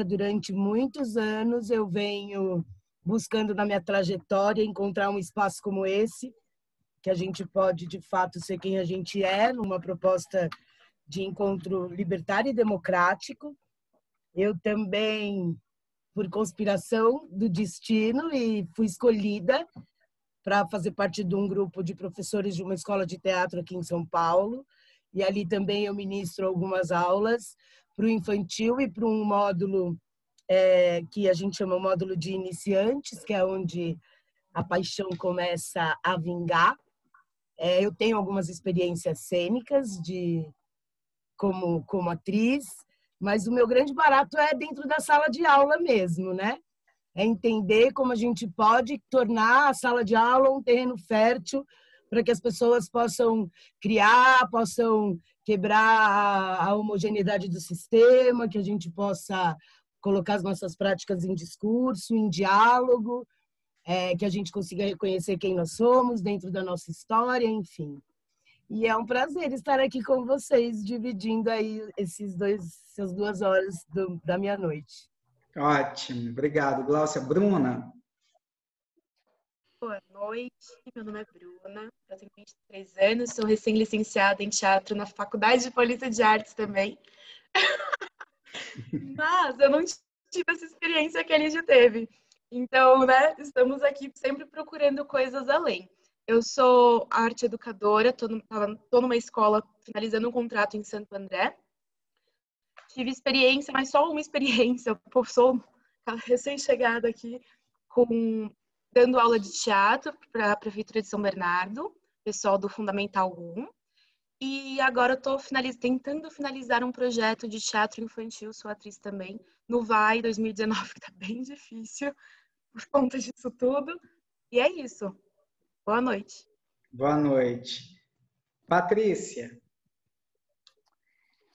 Durante muitos anos eu venho buscando na minha trajetória encontrar um espaço como esse, que a gente pode, de fato, ser quem a gente é, numa proposta de encontro libertário e democrático. Eu também, por conspiração do destino, e fui escolhida para fazer parte de um grupo de professores de uma escola de teatro aqui em São Paulo, e ali também eu ministro algumas aulas para o infantil e para um módulo que a gente chama o módulo de iniciantes, que é onde a paixão começa a vingar. Eu tenho algumas experiências cênicas como atriz, mas o meu grande barato é dentro da sala de aula mesmo, né? É entender como a gente pode tornar a sala de aula um terreno fértil para que as pessoas possam criar, possam quebrar a homogeneidade do sistema, que a gente possa colocar as nossas práticas em discurso, em diálogo, que a gente consiga reconhecer quem nós somos dentro da nossa história, enfim. E é um prazer estar aqui com vocês, dividindo aí essas 2 horas da minha noite. Ótimo, obrigado, Gláucia. Bruna? Boa noite, meu nome é Bruna, eu tenho 23 anos, sou recém-licenciada em teatro na Faculdade de Paulista de Artes também. Mas eu não tive essa experiência que a Lídia teve. Então, né, estamos aqui sempre procurando coisas além. Eu sou arte educadora, estou numa escola finalizando um contrato em Santo André. Tive experiência, mas só uma experiência. Eu sou recém-chegada aqui dando aula de teatro para a Prefeitura de São Bernardo, pessoal do Fundamental 1. E agora eu estou tentando finalizar um projeto de teatro infantil, sou atriz também, no VAI 2019, que está bem difícil por conta disso tudo. E é isso. Boa noite. Boa noite. Patrícia?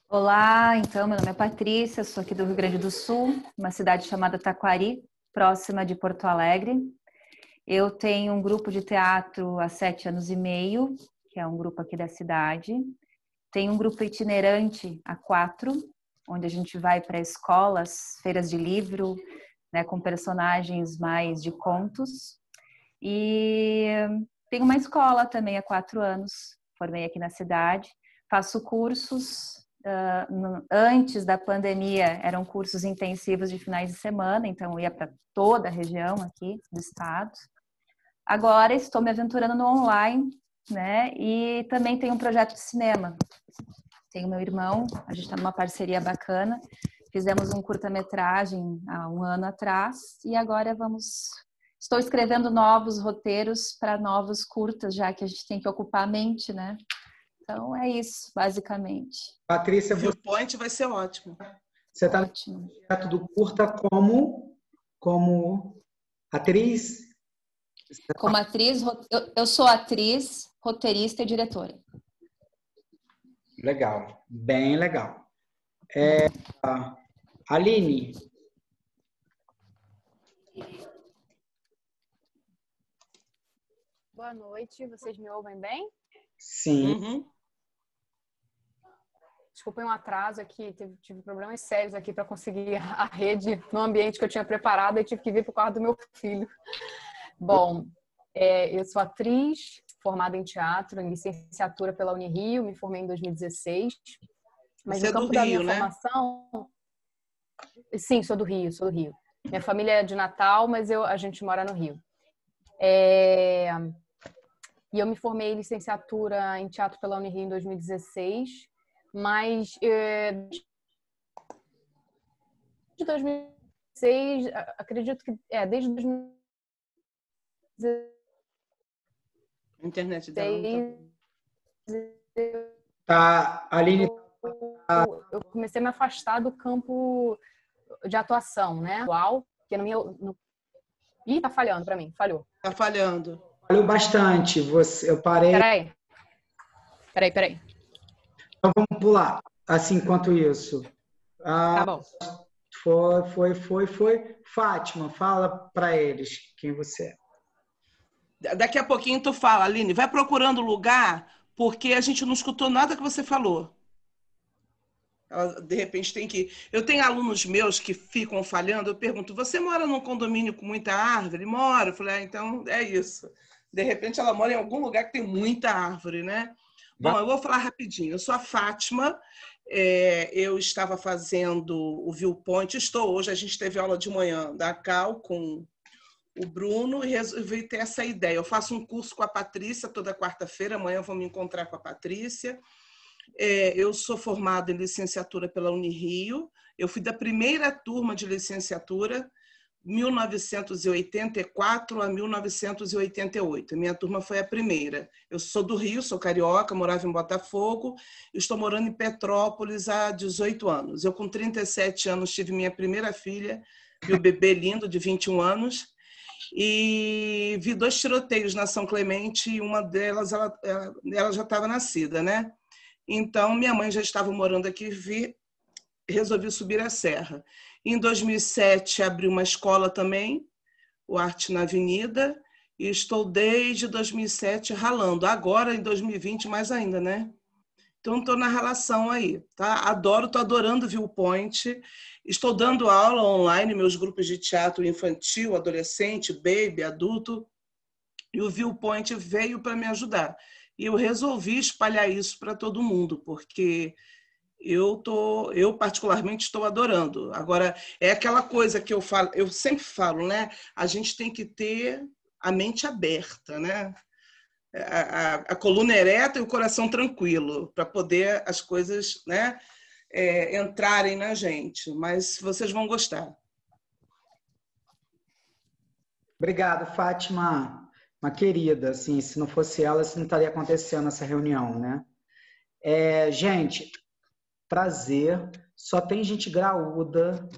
Olá, então, meu nome é Patrícia, sou aqui do Rio Grande do Sul, uma cidade chamada Taquari, próxima de Porto Alegre. Eu tenho um grupo de teatro há 7 anos e meio, que é um grupo aqui da cidade. Tenho um grupo itinerante há 4, onde a gente vai para escolas, feiras de livro, né, com personagens mais de contos. E tenho uma escola também há 4 anos, formei aqui na cidade. Faço cursos, antes da pandemia eram cursos intensivos de finais de semana, então eu ia para toda a região aqui do estado. Agora estou me aventurando no online, né? E também tenho um projeto de cinema. Tenho meu irmão, a gente está numa parceria bacana. Fizemos um curta-metragem há 1 ano atrás e agora estou escrevendo novos roteiros para novos curtas, já que a gente tem que ocupar a mente, né? Então é isso, basicamente. Patrícia, o Viewpoint vai ser ótimo. Você está no projeto do curta como atriz? Como atriz, eu sou atriz, roteirista e diretora. Legal, bem legal. Aline? Boa noite, vocês me ouvem bem? Sim. Uhum. Desculpem um atraso aqui, tive problemas sérios aqui para conseguir a rede no ambiente que eu tinha preparado e tive que vir para o quarto do meu filho. Bom, eu sou atriz, formada em teatro, em licenciatura pela Unirio, me formei em 2016. Mas Você no campo é do da Rio, minha formação... Sim, sou do Rio, sou do Rio. Minha família é de Natal, mas a gente mora no Rio. E eu me formei em licenciatura em teatro pela Unirio em 2016, mas de 2006, acredito que desde 2016 A internet dela não Tá, Aline. eu comecei a me afastar do campo de atuação, né? Atual, que Ih, tá falhando para mim, falhou. Tá falhando. Falhou bastante. Eu parei. Peraí. Então vamos pular. Assim, enquanto isso. Tá bom. Foi. Fátima, fala para eles quem você é. Daqui a pouquinho tu fala, Aline. Vai procurando lugar, porque a gente não escutou nada que você falou. Ela, de repente, tem que ir. Eu tenho alunos meus que ficam falhando, eu pergunto, você mora num condomínio com muita árvore? Moro. Eu falei, então é isso. De repente, ela mora em algum lugar que tem muita árvore, né? Bom, eu vou falar rapidinho. Eu sou a Fátima, eu estava fazendo o Viewpoint, hoje, a gente teve aula de manhã da Cal com o Bruno e resolvi ter essa ideia. Eu faço um curso com a Patrícia toda quarta-feira, amanhã eu vou me encontrar com a Patrícia. Eu sou formada em licenciatura pela Unirio, eu fui da primeira turma de licenciatura, 1984 a 1988. Minha turma foi a primeira. Eu sou do Rio, sou carioca, morava em Botafogo, estou morando em Petrópolis há 18 anos. Eu, com 37 anos, tive minha primeira filha, meu bebê lindo, de 21 anos, e vi 2 tiroteios na São Clemente, e uma delas, ela já estava nascida, né? Então, minha mãe já estava morando aqui, resolvi subir a serra. Em 2007, abri uma escola também, o Arte na Avenida, e estou desde 2007 ralando. Agora, em 2020, mais ainda, né? Então, estou na relação aí, tá? Estou adorando o Viewpoint. Estou dando aula online, meus grupos de teatro infantil, adolescente, baby, adulto, e o Viewpoint veio para me ajudar. E eu resolvi espalhar isso para todo mundo, porque eu particularmente estou adorando. Agora, é aquela coisa que eu sempre falo, né? A gente tem que ter a mente aberta, né? A coluna ereta e o coração tranquilo, para poder as coisas, né, entrarem na gente. Mas vocês vão gostar. Obrigado, Fátima. Uma querida, assim, se não fosse ela, isso não estaria acontecendo essa reunião, né? Gente, prazer. Só tem gente graúda.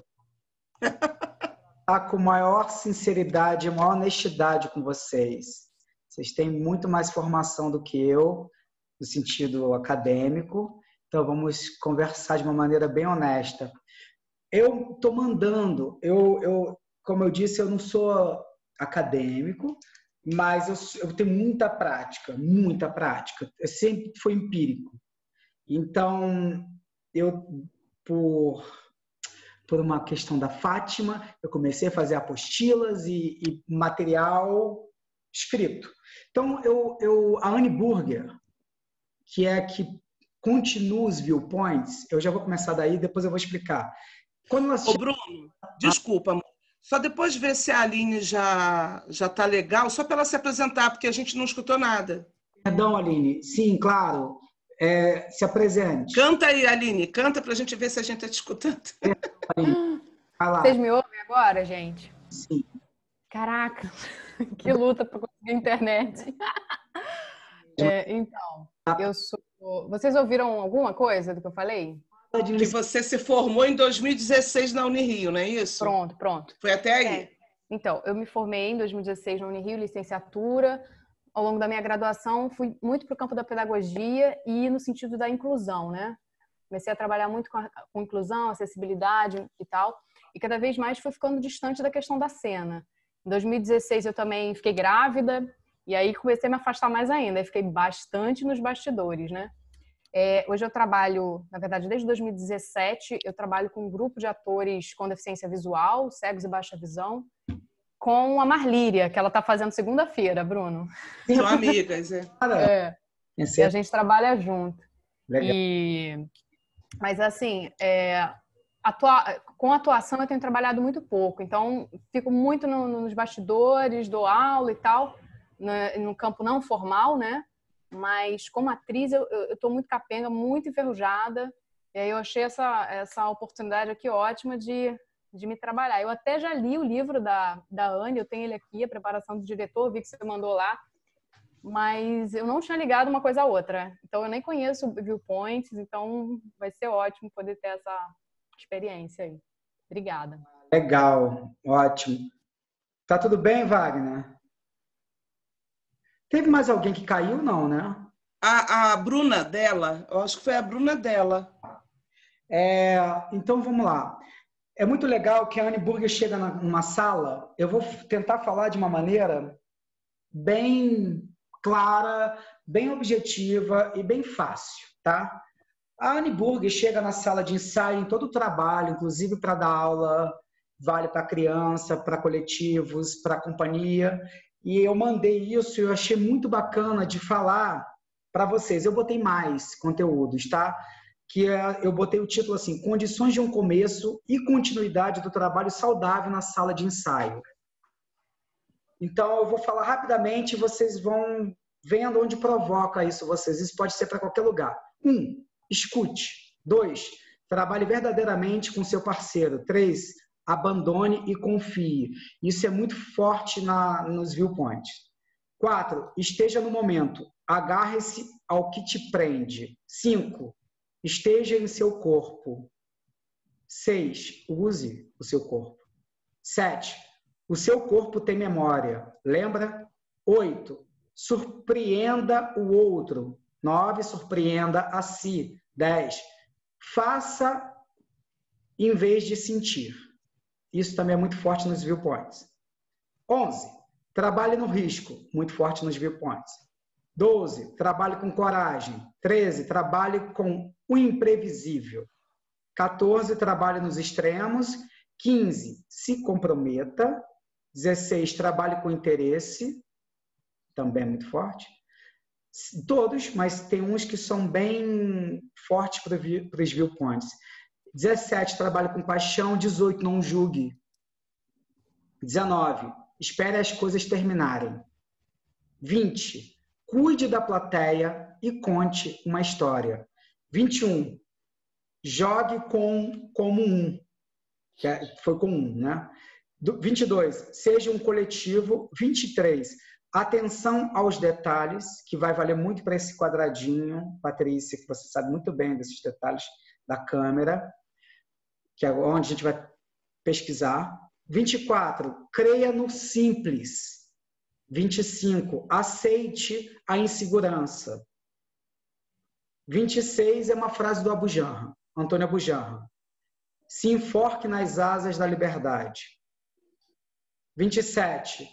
Tá com maior sinceridade e maior honestidade com vocês. Vocês têm muito mais formação do que eu, no sentido acadêmico. Então, vamos conversar de uma maneira bem honesta. Eu estou mandando. Como eu disse, eu não sou acadêmico, mas eu tenho muita prática, muita prática. Eu sempre fui empírico. Então, por uma questão da Fátima, eu comecei a fazer apostilas e material escrito. Então, a Anne Burger, que é a que continua os Viewpoints, eu já vou começar daí, depois eu vou explicar. Ô, Bruno, desculpa, amor. Só depois ver se a Aline já está legal, só para ela se apresentar, porque a gente não escutou nada. Perdão, Aline. Sim, claro. Se apresente. Canta aí, Aline. Canta para a gente ver se a gente está te escutando. Vai lá. Vocês me ouvem agora, gente? Sim. Caraca, que luta para conseguir internet. Então, vocês ouviram alguma coisa do que eu falei? Que você se formou em 2016 na Unirio, não é isso? Pronto. Foi até aí? Então, eu me formei em 2016 na Unirio, licenciatura. Ao longo da minha graduação, fui muito para o campo da pedagogia e no sentido da inclusão, né? Comecei a trabalhar muito com inclusão, acessibilidade e tal. E cada vez mais fui ficando distante da questão da cena. Em 2016, eu também fiquei grávida. E aí comecei a me afastar mais ainda. Aí fiquei bastante nos bastidores, né? Hoje eu trabalho, na verdade, desde 2017, eu trabalho com um grupo de atores com deficiência visual, cegos e baixa visão, com a Marlíria, que ela está fazendo segunda-feira, Bruno. São amigas, E a gente trabalha junto. Legal. Mas, assim, com atuação eu tenho trabalhado muito pouco. Então, fico muito nos bastidores, dou aula e tal, no campo não formal, né? Mas, como atriz, eu estou muito capenga, muito enferrujada. E aí eu achei essa oportunidade aqui ótima de me trabalhar. Eu até já li o livro da Anne, eu tenho ele aqui, a preparação do diretor, vi que você mandou lá. Mas eu não tinha ligado uma coisa à outra. Então, eu nem conheço o Viewpoints, então vai ser ótimo poder ter essa experiência aí. Obrigada. Legal, ótimo. Tá tudo bem, Wagner? Teve mais alguém que caiu, não, né? A Bruna dela, eu acho que foi a Bruna dela. Então, vamos lá. É muito legal que a Anne Burger chega numa sala, eu vou tentar falar de uma maneira bem clara, bem objetiva e bem fácil, tá? A Anne Burger chega na sala de ensaio em todo o trabalho, inclusive para dar aula, vale para criança, para coletivos, para companhia. E eu mandei isso e eu achei muito bacana de falar para vocês. Eu botei mais conteúdos, tá? Eu botei o título assim, Condições de um começo e continuidade do trabalho saudável na sala de ensaio. Então, eu vou falar rapidamente e vocês vão vendo onde provoca isso vocês. Isso pode ser para qualquer lugar. 1. Escute. 2. Trabalhe verdadeiramente com seu parceiro. 3. Abandone e confie. Isso é muito forte nos viewpoints. 4. Esteja no momento. Agarre-se ao que te prende. 5. Esteja em seu corpo. 6. Use o seu corpo. 7. O seu corpo tem memória. Lembra? 8. Surpreenda o outro. 9. Surpreenda a si. 10. Faça em vez de sentir. Isso também é muito forte nos viewpoints. 11. Trabalhe no risco. Muito forte nos viewpoints. 12. Trabalhe com coragem. 13. Trabalhe com o imprevisível. 14. Trabalhe nos extremos. 15. Se comprometa. 16. Trabalhe com interesse. Também é muito forte. Todos, mas tem uns que são bem fortes para os viewpoints. 17. Trabalhe com paixão. 18. Não julgue. 19. Espere as coisas terminarem. 20. Cuide da plateia e conte uma história. 21. Jogue como um. Foi com um, né? 22. Seja um coletivo. 23. Atenção aos detalhes, que vai valer muito para esse quadradinho, Patrícia, que você sabe muito bem desses detalhes da câmera, que é onde a gente vai pesquisar. 24. Creia no simples. 25. Aceite a insegurança. 26 é uma frase do Antônio Abujanra. Se enforque nas asas da liberdade. 27.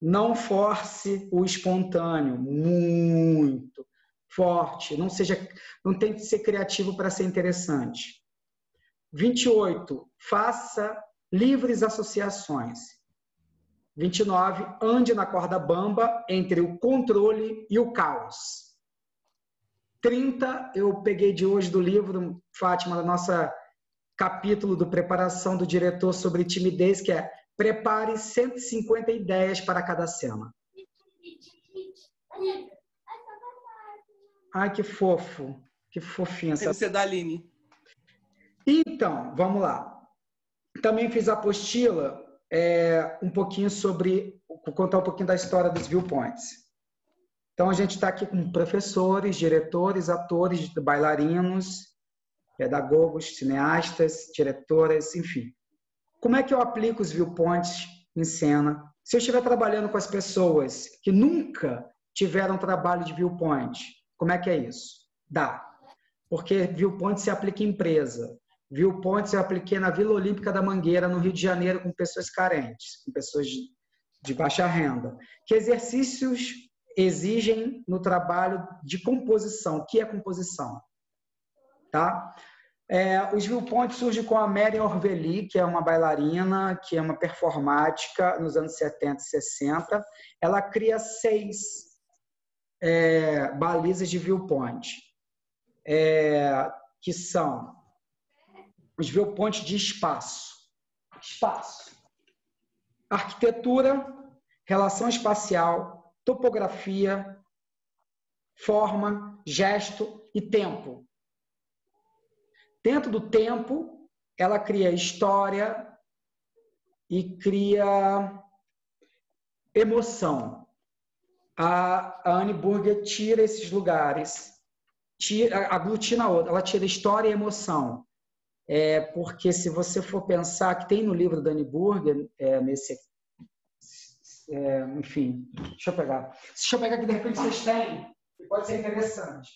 Não force o espontâneo. Muito forte. Não tente ser criativo para ser interessante. 28. Faça livres associações. 29. Ande na corda bamba entre o controle e o caos. 30. Eu peguei de hoje do livro, Fátima, da nossa capítulo do Preparação do Diretor sobre Timidez, que é Prepare 150 ideias para cada cena. Ai, que fofo. Que fofinha essa. Deve ser da Aline. Então, vamos lá. Também fiz a apostila vou contar um pouquinho da história dos viewpoints. Então, a gente está aqui com professores, diretores, atores, bailarinos, pedagogos, cineastas, diretoras, enfim. Como é que eu aplico os viewpoints em cena? Se eu estiver trabalhando com as pessoas que nunca tiveram trabalho de viewpoint, como é que é isso? Dá. Porque viewpoint se aplica em empresa. Viewpoints eu apliquei na Vila Olímpica da Mangueira, no Rio de Janeiro, com pessoas carentes, com pessoas de baixa renda. Que exercícios exigem no trabalho de composição? O que é composição? Tá? Os viewpoints surgem com a Mary Orveli, que é uma bailarina, que é uma performática nos anos 70 e 60. Ela cria 6 balizas de viewpoint, que são os viewpoints de espaço. Espaço. Arquitetura, relação espacial, topografia, forma, gesto e tempo. Dentro do tempo, ela cria história e cria emoção. A Anne Burger tira esses lugares, aglutina outra, ela tira história e emoção. Porque se você for pensar que tem no livro da Anne Burger, enfim, deixa eu pegar que de repente vocês têm, pode ser interessante.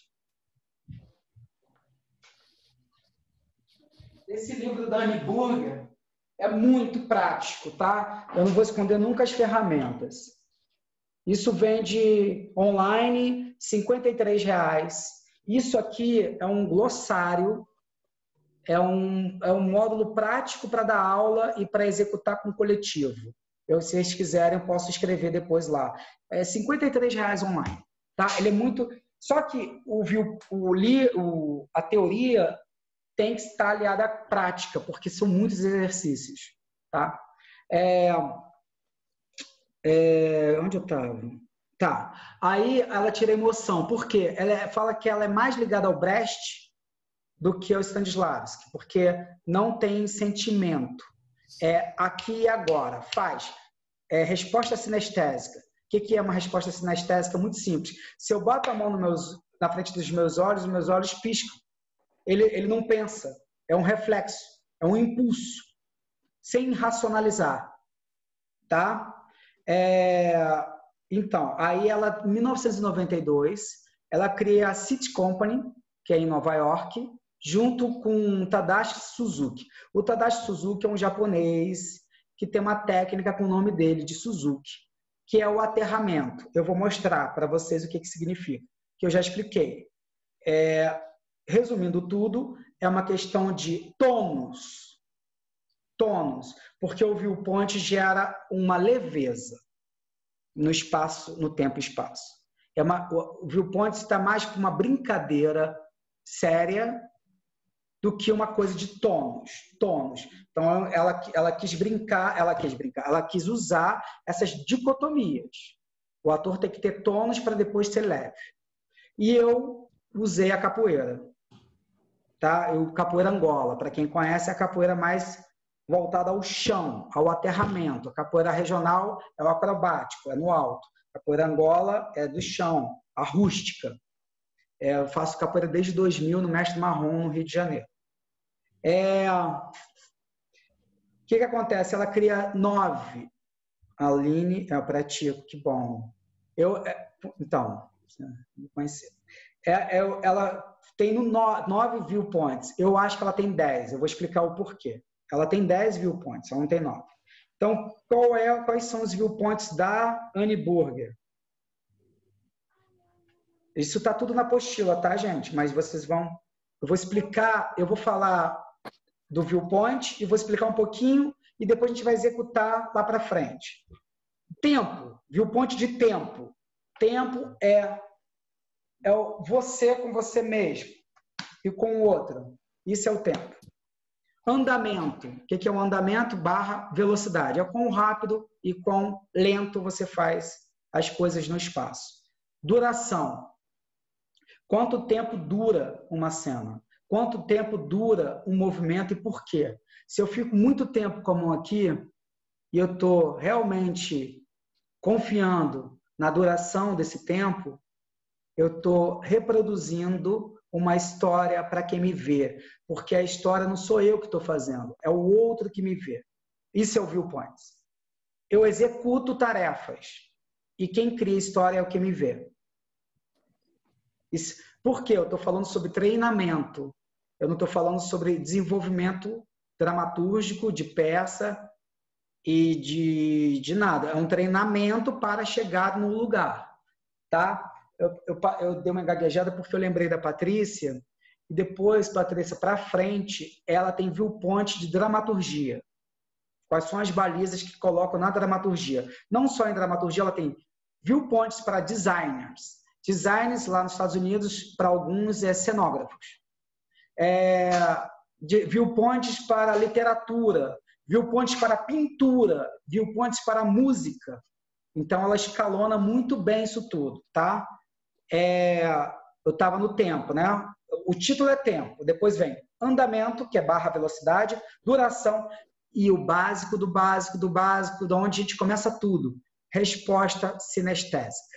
Esse livro da Anne Burger é muito prático, tá? Eu não vou esconder nunca as ferramentas. Isso vende online, R$ 53. Isso aqui é um glossário, é um módulo prático para dar aula e para executar com coletivo. Se vocês quiserem, eu posso escrever depois lá. É R$53 online. Tá? Ele é muito... Só que a teoria tem que estar aliada à prática, porque são muitos exercícios. Tá? Onde eu estava? Tá. Aí ela tira emoção. Por quê? Ela fala que ela é mais ligada ao Brecht do que ao Stanislavski, porque não tem sentimento. Aqui e agora. Faz. Resposta sinestésica. O que é uma resposta sinestésica? Muito simples. Se eu boto a mão na frente dos meus olhos piscam. Ele não pensa. É um reflexo. É um impulso. Sem racionalizar. Tá? Então, aí ela, em 1992, ela cria a City Company, que é em Nova York, junto com Tadashi Suzuki. O Tadashi Suzuki é um japonês que tem uma técnica com o nome dele, de Suzuki, que é o aterramento. Eu vou mostrar para vocês o que significa, que eu já expliquei. Resumindo tudo, é uma questão de tônus. Tônus, porque o viewpoint gera uma leveza no espaço, no tempo e espaço. O viewpoint está mais para uma brincadeira séria do que uma coisa de tônus. Então, ela quis usar essas dicotomias. O ator tem que ter tônus para depois ser leve. E eu usei a capoeira. Tá? Capoeira Angola, para quem conhece, é a capoeira mais voltada ao chão, ao aterramento. A capoeira regional é o acrobático, é no alto. A capoeira Angola é do chão, a rústica. Eu faço capoeira desde 2000 no Mestre Marrom, no Rio de Janeiro. O que acontece? Ela cria 9. A Aline, pratico, que bom. Então, não conheci. Ela tem 9 viewpoints. Eu acho que ela tem 10. Eu vou explicar o porquê. Ela tem 10 viewpoints, ela não tem 9. Então, quais são os viewpoints da Annie Burger? Isso está tudo na apostila, tá, gente? Mas vocês vão... Eu vou explicar, eu vou falar do viewpoint e vou explicar um pouquinho e depois a gente vai executar lá para frente. Tempo, viewpoint de tempo. Tempo é você com você mesmo e com o outro. Isso é o tempo. Andamento. O que é o andamento? / velocidade. É quão rápido e quão lento você faz as coisas no espaço. Duração. Quanto tempo dura uma cena? Quanto tempo dura um movimento e por quê? Se eu fico muito tempo como aqui e eu estou realmente confiando na duração desse tempo, eu estou reproduzindo uma história para quem me vê, porque a história não sou eu que estou fazendo, é o outro que me vê. Isso é o viewpoint. Eu executo tarefas e quem cria história é o que me vê. Por quê? Eu estou falando sobre treinamento, eu não estou falando sobre desenvolvimento dramatúrgico de peça e de nada. É um treinamento para chegar no lugar, tá? Eu dei uma gaguejada porque eu lembrei da Patrícia e depois, Patrícia, para frente, ela tem viewpoint de dramaturgia. Quais são as balizas que colocam na dramaturgia? Não só em dramaturgia, ela tem viewpoints para designers. Designers lá nos Estados Unidos, para alguns, cenógrafos. Viewpoints para literatura, viewpoints para pintura, viewpoints para música. Então, ela escalona muito bem isso tudo, tá? Eu estava no tempo, né? O título é tempo, depois vem andamento, que é / velocidade, duração e o básico do básico do básico, de onde a gente começa tudo. Resposta sinestésica.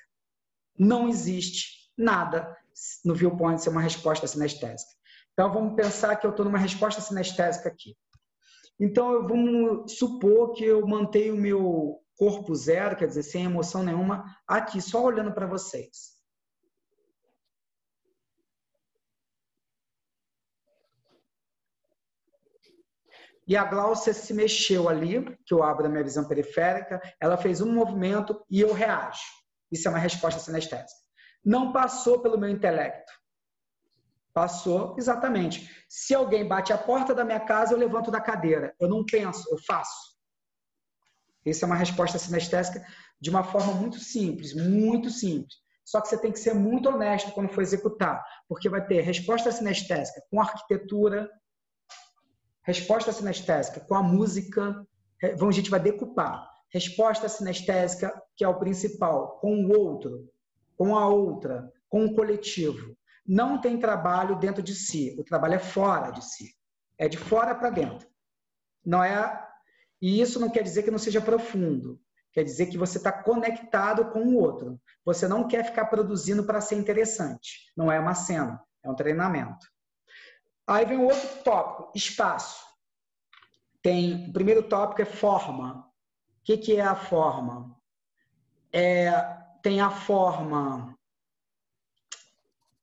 Não existe nada no viewpoint ser uma resposta sinestésica. Então, vamos pensar que eu estou numa resposta sinestésica aqui. Então, vamos supor que eu mantenho o meu corpo zero, quer dizer, sem emoção nenhuma, aqui, só olhando para vocês. E a Gláucia se mexeu ali, que eu abro a minha visão periférica, ela fez um movimento e eu reajo. Isso é uma resposta sinestésica. Não passou pelo meu intelecto. Passou, exatamente. Se alguém bate a porta da minha casa, eu levanto da cadeira. Eu não penso, eu faço. Essa é uma resposta sinestésica de uma forma muito simples, muito simples. Só que você tem que ser muito honesto quando for executar, porque vai ter resposta sinestésica com arquitetura, resposta sinestésica com a música, a gente vai decupar. Resposta sinestésica, que é o principal, com o outro, com a outra, com o coletivo. Não tem trabalho dentro de si, o trabalho é fora de si. É de fora para dentro. Não é... E isso não quer dizer que não seja profundo. Quer dizer que você está conectado com o outro. Você não quer ficar produzindo para ser interessante. Não é uma cena, é um treinamento. Aí vem o outro tópico, espaço. O primeiro tópico é forma. O que é a forma? Tem a forma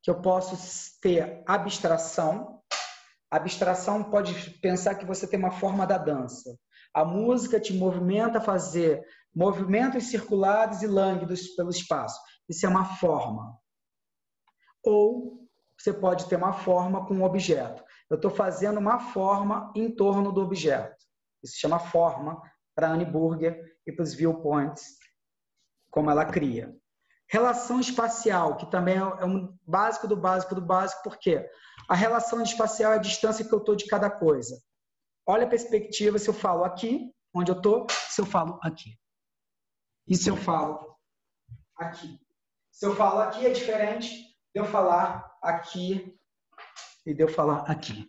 que eu posso ter abstração. Abstração pode pensar que você tem uma forma da dança. A música te movimenta a fazer movimentos circulares e lânguidos pelo espaço. Isso é uma forma. Ou você pode ter uma forma com um objeto. Eu estou fazendo uma forma em torno do objeto. Isso se chama forma para a Annie Burger e para os viewpoints, como ela cria. Relação espacial, que também é um básico do básico do básico, porque a relação espacial é a distância que eu estou de cada coisa. Olha a perspectiva, se eu falo aqui, onde eu estou, se eu falo aqui. E se eu falo aqui? Se eu falo aqui é diferente de eu falar aqui e de eu falar aqui.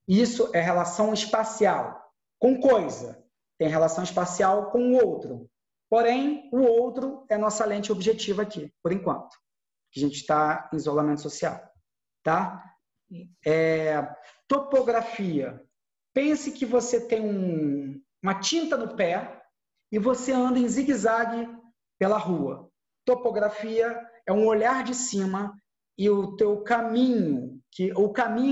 Isso é relação espacial com coisa. Tem relação espacial com o outro. Porém, o outro é nossa lente objetiva aqui, por enquanto. A gente está em isolamento social. Tá? Topografia. Pense que você tem uma tinta no pé e você anda em zigue-zague pela rua. Topografia é um olhar de cima e o caminho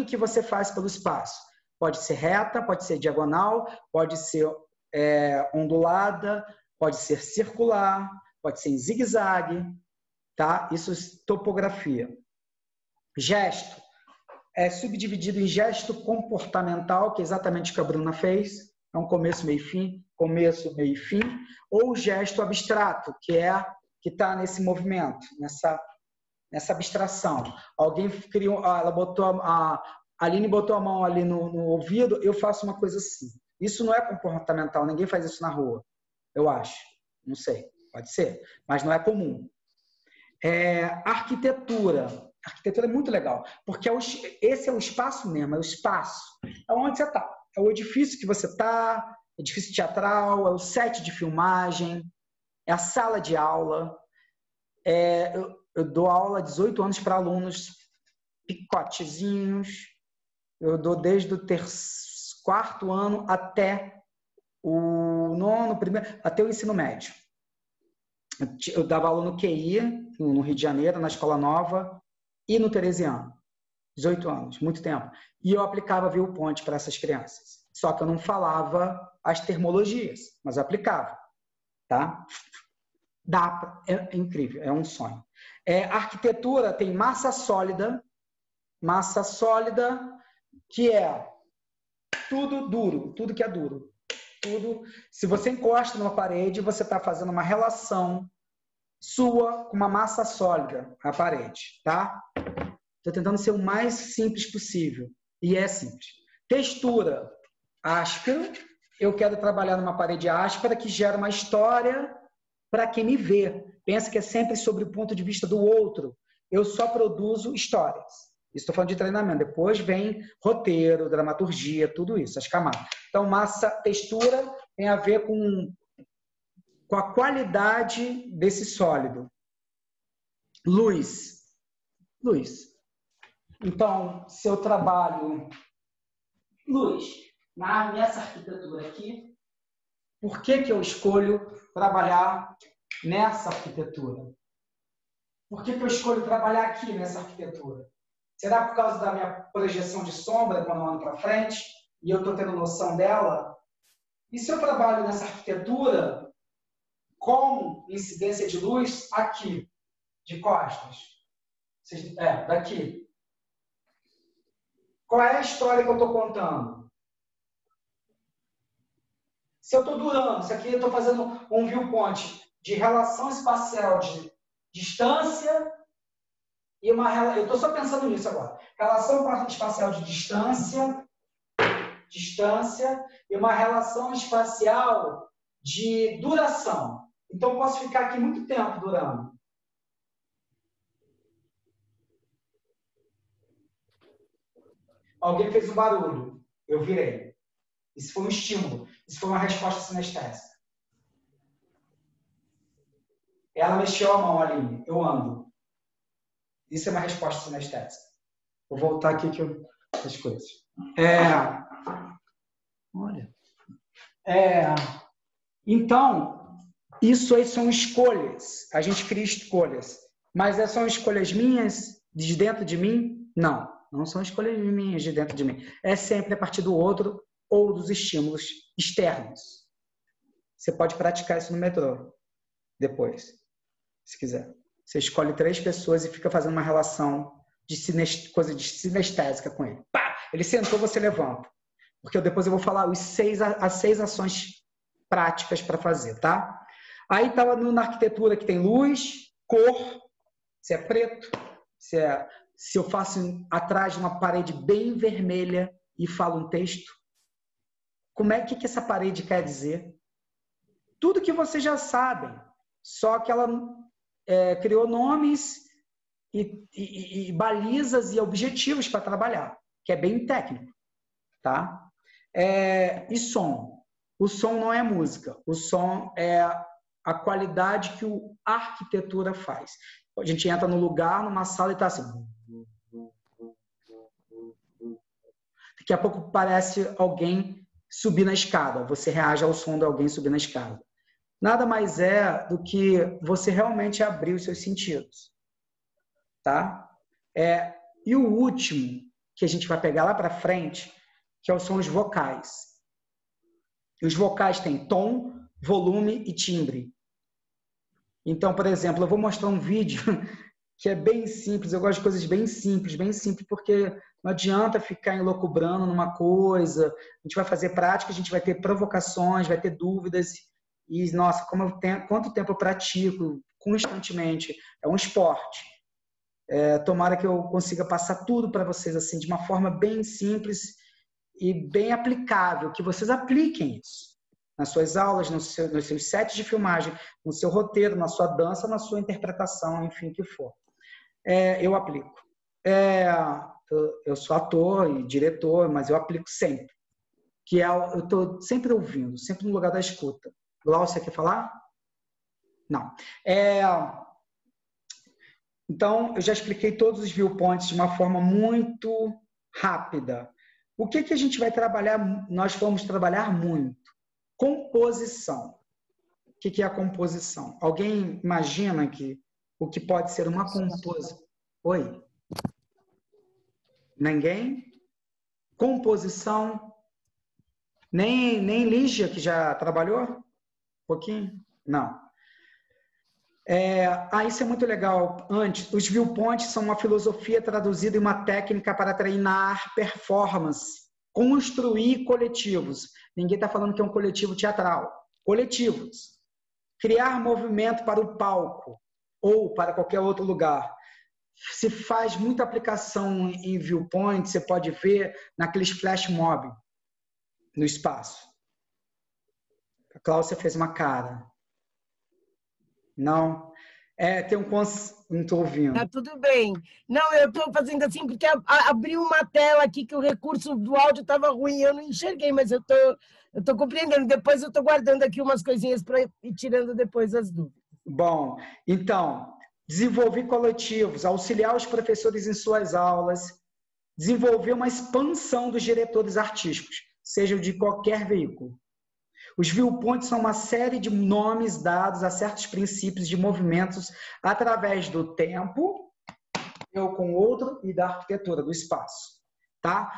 que você faz pelo espaço. Pode ser reta, pode ser diagonal, pode ser ondulada, pode ser circular, pode ser em zigue-zague. Tá? Isso é topografia. Gesto. É subdividido em gesto comportamental, que é exatamente o que a Bruna fez. É um começo, meio e fim, começo, meio e fim. Ou o gesto abstrato, que está nesse movimento, nessa abstração. Alguém criou, a Aline botou a mão ali no ouvido, eu faço uma coisa assim. Isso não é comportamental, ninguém faz isso na rua, eu acho. Não sei, pode ser, mas não é comum. Arquitetura. A arquitetura é muito legal, porque esse é o espaço mesmo, é o espaço. É onde você está. É o edifício que você está, edifício teatral, é o set de filmagem, é a sala de aula. Eu dou aula há 18 anos para alunos picotezinhos. Eu dou desde o quarto ano até o nono, primeiro, até o ensino médio. Eu dava aula no QI, no Rio de Janeiro, na Escola Nova, e no Teresiano. 18 anos, muito tempo. E eu aplicava viewpoint para essas crianças. Só que eu não falava as termologias, mas eu aplicava. Tá? É incrível, é um sonho. Arquitetura tem massa sólida que é tudo duro, tudo que é duro. Tudo. Se você encosta numa parede, você está fazendo uma relação sua com uma massa sólida na parede, tá? Estou tentando ser o mais simples possível. E é simples. Textura. Áspero. Eu quero trabalhar numa parede áspera que gera uma história para quem me vê. Pensa que é sempre sobre o ponto de vista do outro. Eu só produzo histórias. Estou falando de treinamento. Depois vem roteiro, dramaturgia, tudo isso, as camadas. Então, textura tem a ver com a qualidade desse sólido. Luz. Então, se eu trabalho luz nessa arquitetura aqui, por que eu escolho trabalhar nessa arquitetura? Por que eu escolho trabalhar aqui nessa arquitetura? Será por causa da minha projeção de sombra quando eu ando para frente e eu estou tendo noção dela? E se eu trabalho nessa arquitetura com incidência de luz aqui, de costas? Daqui. Qual é a história que eu estou contando? Se eu estou durando, isso aqui eu estou fazendo um viewpoint de relação espacial de distância e uma... Eu estou só pensando nisso agora. Relação espacial de distância e uma relação espacial de duração. Então, eu posso ficar aqui muito tempo durando. Alguém fez um barulho. Eu virei. Isso foi um estímulo. Isso foi uma resposta sinestésica. Ela mexeu a mão, Aline. Eu ando. Isso é uma resposta sinestésica. Vou voltar aqui que eu... as coisas. Olha. Então, isso aí são escolhas. A gente cria escolhas. Mas são escolhas minhas, de dentro de mim? Não. Não são escolhas minhas de dentro de mim. É sempre a partir do outro ou dos estímulos externos. Você pode praticar isso no metrô depois, se quiser. Você escolhe 3 pessoas e fica fazendo uma relação de coisa de sinestésica com ele. Pá! Ele sentou, você levanta. Porque depois eu vou falar as 6 ações práticas para fazer, tá? Aí estava na arquitetura que tem luz, cor, se é preto, se eu faço atrás de uma parede bem vermelha e falo um texto, como é que essa parede quer dizer? Tudo que vocês já sabem, só que ela criou nomes e balizas e objetivos para trabalhar, que é bem técnico, tá? E som. O som não é música, o som é a qualidade que a arquitetura faz. A gente entra num lugar, numa sala e está assim... Daqui a pouco parece alguém subir na escada. Você reage ao som de alguém subir na escada. Nada mais é do que você realmente abrir os seus sentidos. Tá? E o último, que a gente vai pegar lá para frente, que são os vocais. E os vocais têm tom, volume e timbre. Então, por exemplo, eu vou mostrar um vídeo que é bem simples. Eu gosto de coisas bem simples, porque não adianta ficar enloucubrando numa coisa. A gente vai fazer prática, a gente vai ter provocações, vai ter dúvidas. E, nossa, quanto tempo eu pratico constantemente. É um esporte. Tomara que eu consiga passar tudo para vocês assim, de uma forma bem simples e bem aplicável, que vocês apliquem isso nas suas aulas, nos seus sets de filmagem, no seu roteiro, na sua dança, na sua interpretação, enfim, o que for. Eu aplico. Eu sou ator e diretor, mas eu aplico sempre. Eu estou sempre ouvindo, sempre no lugar da escuta. Glaucia, quer falar? Não. Então, eu já expliquei todos os viewpoints de uma forma muito rápida. O que a gente vai trabalhar? Nós vamos trabalhar muito. Composição. O que é a composição? Alguém imagina o que pode ser uma composição? Oi? Ninguém? Composição? Nem Lígia, que já trabalhou? Um pouquinho? Não. Isso é muito legal. Antes, os viewpoints são uma filosofia traduzida em uma técnica para treinar performance, construir coletivos. Ninguém está falando que é um coletivo teatral. Coletivos. Criar movimento para o palco ou para qualquer outro lugar. Se faz muita aplicação em viewpoint, você pode ver naqueles flash mob no espaço. A Cláudia fez uma cara. Não. Tem um... Não estou ouvindo. Tá tudo bem. Não, eu estou fazendo assim porque abriu uma tela aqui que o recurso do áudio estava ruim. Eu não enxerguei, mas eu tô compreendendo. Depois eu estou guardando aqui umas coisinhas para ir tirando depois as dúvidas. Bom, então, desenvolver coletivos, auxiliar os professores em suas aulas, desenvolver uma expansão dos diretores artísticos, seja de qualquer veículo. Os viewpoints são uma série de nomes dados a certos princípios de movimentos através do tempo, eu com o outro, e da arquitetura, do espaço. Tá?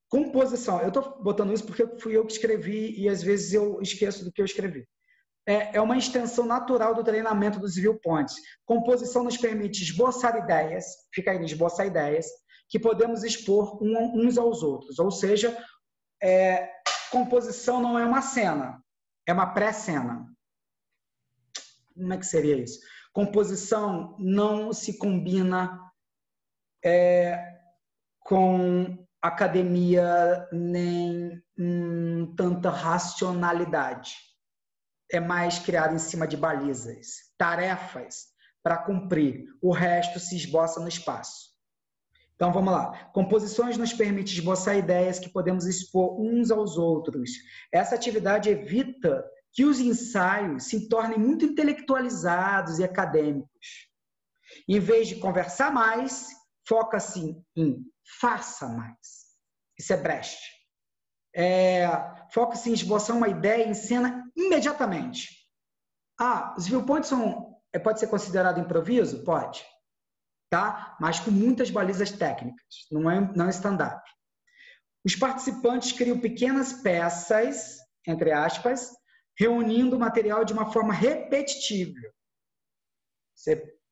Composição. Eu estou botando isso porque fui eu que escrevi e às vezes eu esqueço do que eu escrevi. É uma extensão natural do treinamento dos viewpoints. Composição nos permite esboçar ideias, fica aí, esboçar ideias, que podemos expor uns aos outros. Ou seja, composição não é uma cena, é uma pré-cena. Como é que seria isso? Composição não se combina com academia nem tanta racionalidade. É mais criado em cima de balizas, tarefas para cumprir. O resto se esboça no espaço. Então, vamos lá. Composições nos permite esboçar ideias que podemos expor uns aos outros. Essa atividade evita que os ensaios se tornem muito intelectualizados e acadêmicos. Em vez de conversar mais, foca-se em faça mais. Isso é Brecht. Foca-se em esboçar uma ideia em cena imediatamente. Os viewpoints pode ser considerado improviso? Pode. Tá? Mas com muitas balizas técnicas. Não é stand-up. Os participantes criam pequenas peças, entre aspas, reunindo o material de uma forma repetitiva.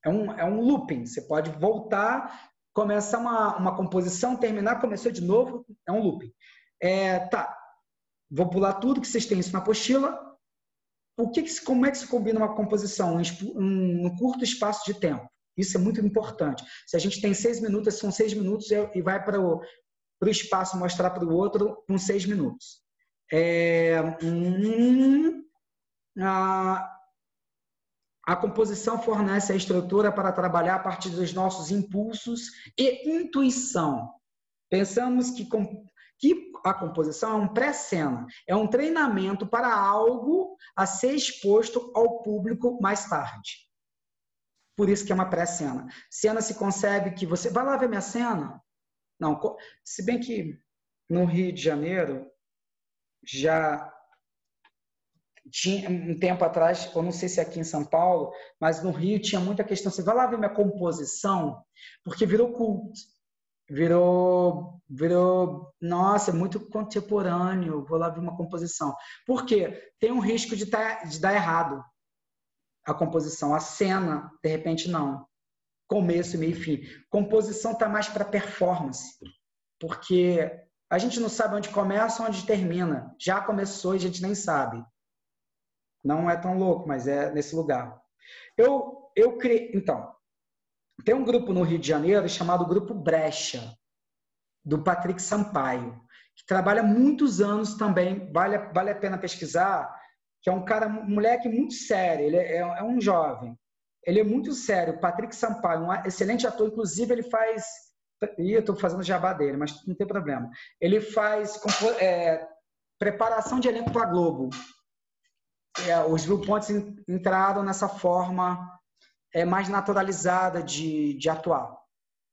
É um looping. Você pode voltar, começar uma composição, terminar, começou de novo, é um looping. Tá. Vou pular tudo, que vocês têm isso na apostila. Como é que se combina uma composição num curto espaço de tempo? Isso é muito importante. Se a gente tem 6 minutos, são 6 minutos e vai para o espaço mostrar para o outro com 6 minutos. A composição fornece a estrutura para trabalhar a partir dos nossos impulsos e intuição. Pensamos que a composição é um pré-cena, é um treinamento para algo a ser exposto ao público mais tarde. Por isso que é uma pré-cena. Cena se concebe que você... Vai lá ver minha cena? Não, se bem que no Rio de Janeiro já tinha um tempo atrás, eu não sei se é aqui em São Paulo, mas no Rio tinha muita questão. Você vai lá ver minha composição? Porque virou culto. Nossa, é muito contemporâneo, vou lá ver uma composição. Por quê? Tem um risco de dar errado a composição. A cena, de repente, não. Começo, meio e fim. Composição está mais para performance, porque a gente não sabe onde começa, onde termina. Já começou e a gente nem sabe. Não é tão louco, mas é nesse lugar. Eu criei... Então, tem um grupo no Rio de Janeiro chamado Grupo Brecha, do Patrick Sampaio, que trabalha muitos anos também, vale a pena pesquisar, que é um moleque muito sério, ele é um jovem. Ele é muito sério, o Patrick Sampaio, um excelente ator, inclusive ele faz... eu estou fazendo jabá dele, mas não tem problema. Ele faz preparação de elenco para a Globo. Os viewpoints entraram nessa forma mais naturalizada de atuar.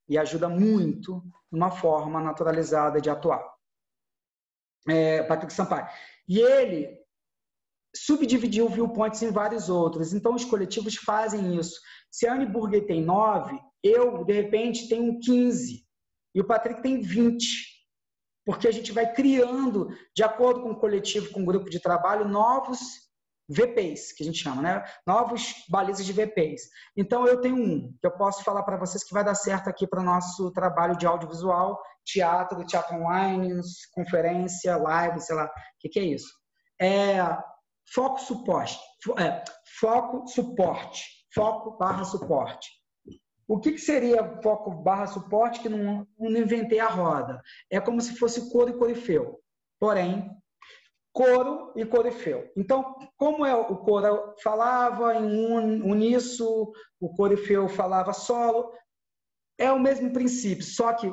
E ajuda muito numa forma naturalizada de atuar. Patrick Sampaio. E ele subdividiu o viewpoints em vários outros. Então, os coletivos fazem isso. Se a Anne Burger tem 9, eu, de repente, tenho 15. E o Patrick tem 20. Porque a gente vai criando, de acordo com o coletivo, com o grupo de trabalho, novos VPs, que a gente chama, né? Novos balizas de VPs. Então, eu tenho que eu posso falar para vocês que vai dar certo aqui para o nosso trabalho de audiovisual, teatro online, conferência, live, sei lá. O que é isso? Foco, suporte. Foco/suporte. O que seria foco/suporte que não inventei a roda? É como se fosse coro e corifeu. Porém, coro e corifeu. Então, como o coro falava em uníssono, o corifeu falava solo, é o mesmo princípio, só que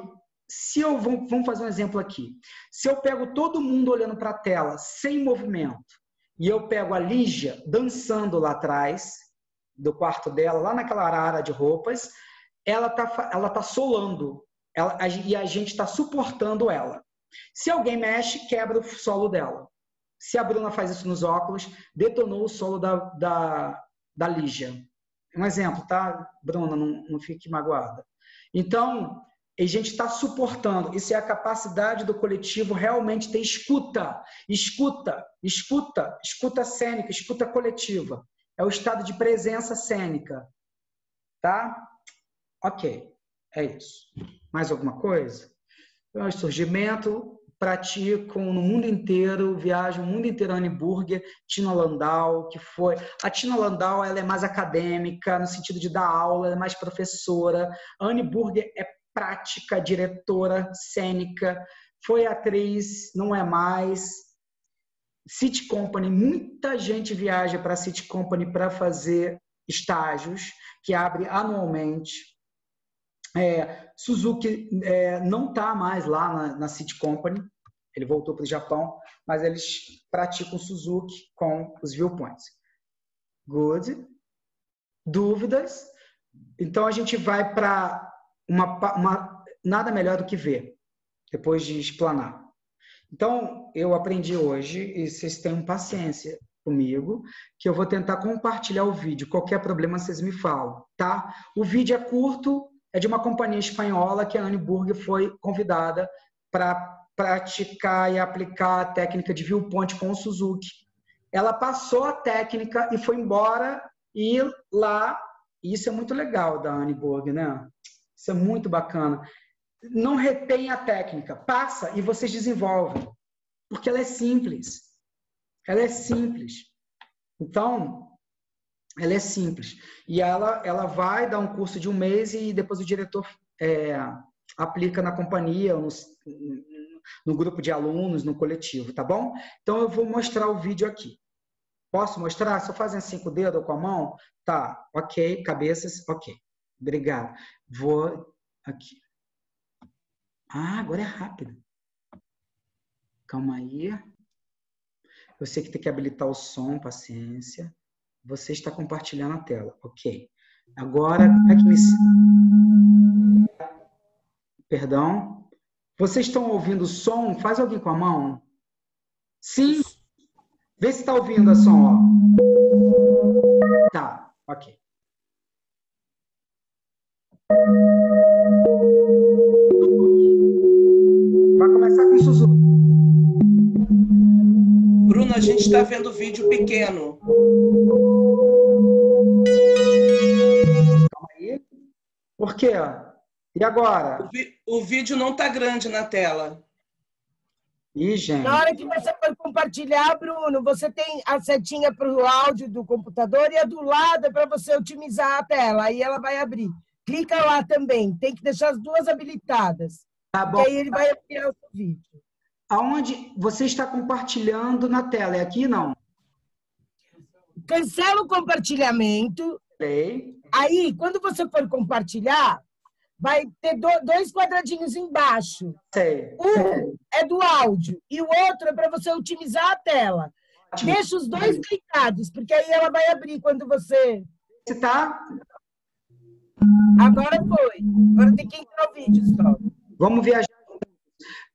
vamos fazer um exemplo aqui. Se eu pego todo mundo olhando para a tela sem movimento e eu pego a Lígia dançando lá atrás do quarto dela, lá naquela arara de roupas, ela tá solando e a gente está suportando ela. Se alguém mexe, quebra o solo dela. Se a Bruna faz isso nos óculos, detonou o solo da Lígia. Um exemplo, tá? Bruna, não fique magoada. Então, a gente está suportando. Isso é a capacidade do coletivo realmente ter escuta cênica, escuta coletiva. É o estado de presença cênica. Tá? Ok. É isso. Mais alguma coisa? Então, surgimento, pratico no mundo inteiro, viajo o mundo inteiro, Annie Burger, Tina Landau, que foi... A Tina Landau, ela é mais acadêmica, no sentido de dar aula, ela é mais professora. A Annie Burger é prática, diretora, cênica, foi atriz, não é mais. City Company, muita gente viaja para a City Company para fazer estágios, que abre anualmente. Suzuki não está mais lá na City Company, ele voltou para o Japão, mas eles praticam Suzuki com os viewpoints. Good. Dúvidas? Então a gente vai para nada melhor do que ver, depois de explanar. Então eu aprendi hoje, e vocês tenham paciência comigo, que eu vou tentar compartilhar o vídeo. Qualquer problema vocês me falam, tá? O vídeo é curto, é de uma companhia espanhola que a Annie Burger foi convidada para praticar e aplicar a técnica de viewpoint com o Suzuki. Ela passou a técnica e foi embora, e lá, isso é muito legal da Annie Burger, né? Isso é muito bacana. Não retém a técnica, passa e vocês desenvolvem, porque ela é simples. Ela é simples. Então, ela é simples. E ela vai dar um curso de 1 mês e depois o diretor aplica na companhia, no grupo de alunos, no coletivo, tá bom? Então, eu vou mostrar o vídeo aqui. Posso mostrar? Só fazem 5 dedos com a mão? Tá, ok. Cabeças, ok. Obrigado. Vou aqui. Ah, agora é rápido. Calma aí. Eu sei que tem que habilitar o som, paciência. Você está compartilhando a tela. Ok. Agora, como é que me... Perdão. Vocês estão ouvindo o som? Faz alguém com a mão? Sim? Vê se está ouvindo o som, ó. Tá, ok. Vai começar com o Suzuki. Bruno, a gente está vendo o vídeo pequeno. Calma aí. Por quê? E agora? O vídeo não está grande na tela. Ih, gente. Na hora que você for compartilhar, Bruno, você tem a setinha para o áudio do computador e a do lado é para você otimizar a tela. Aí ela vai abrir. Clica lá também. Tem que deixar as duas habilitadas. Tá bom. E aí ele vai abrir o seu vídeo. Aonde você está compartilhando na tela? É aqui, não? Cancela o compartilhamento. Sei. Aí, quando você for compartilhar, vai ter 2 quadradinhos embaixo. Sei. Um é do áudio e o outro é para você otimizar a tela. Deixa os 2 clicados, porque aí ela vai abrir quando você... Você tá? Agora foi. Agora tem que entrar o vídeo só. Vamos viajar.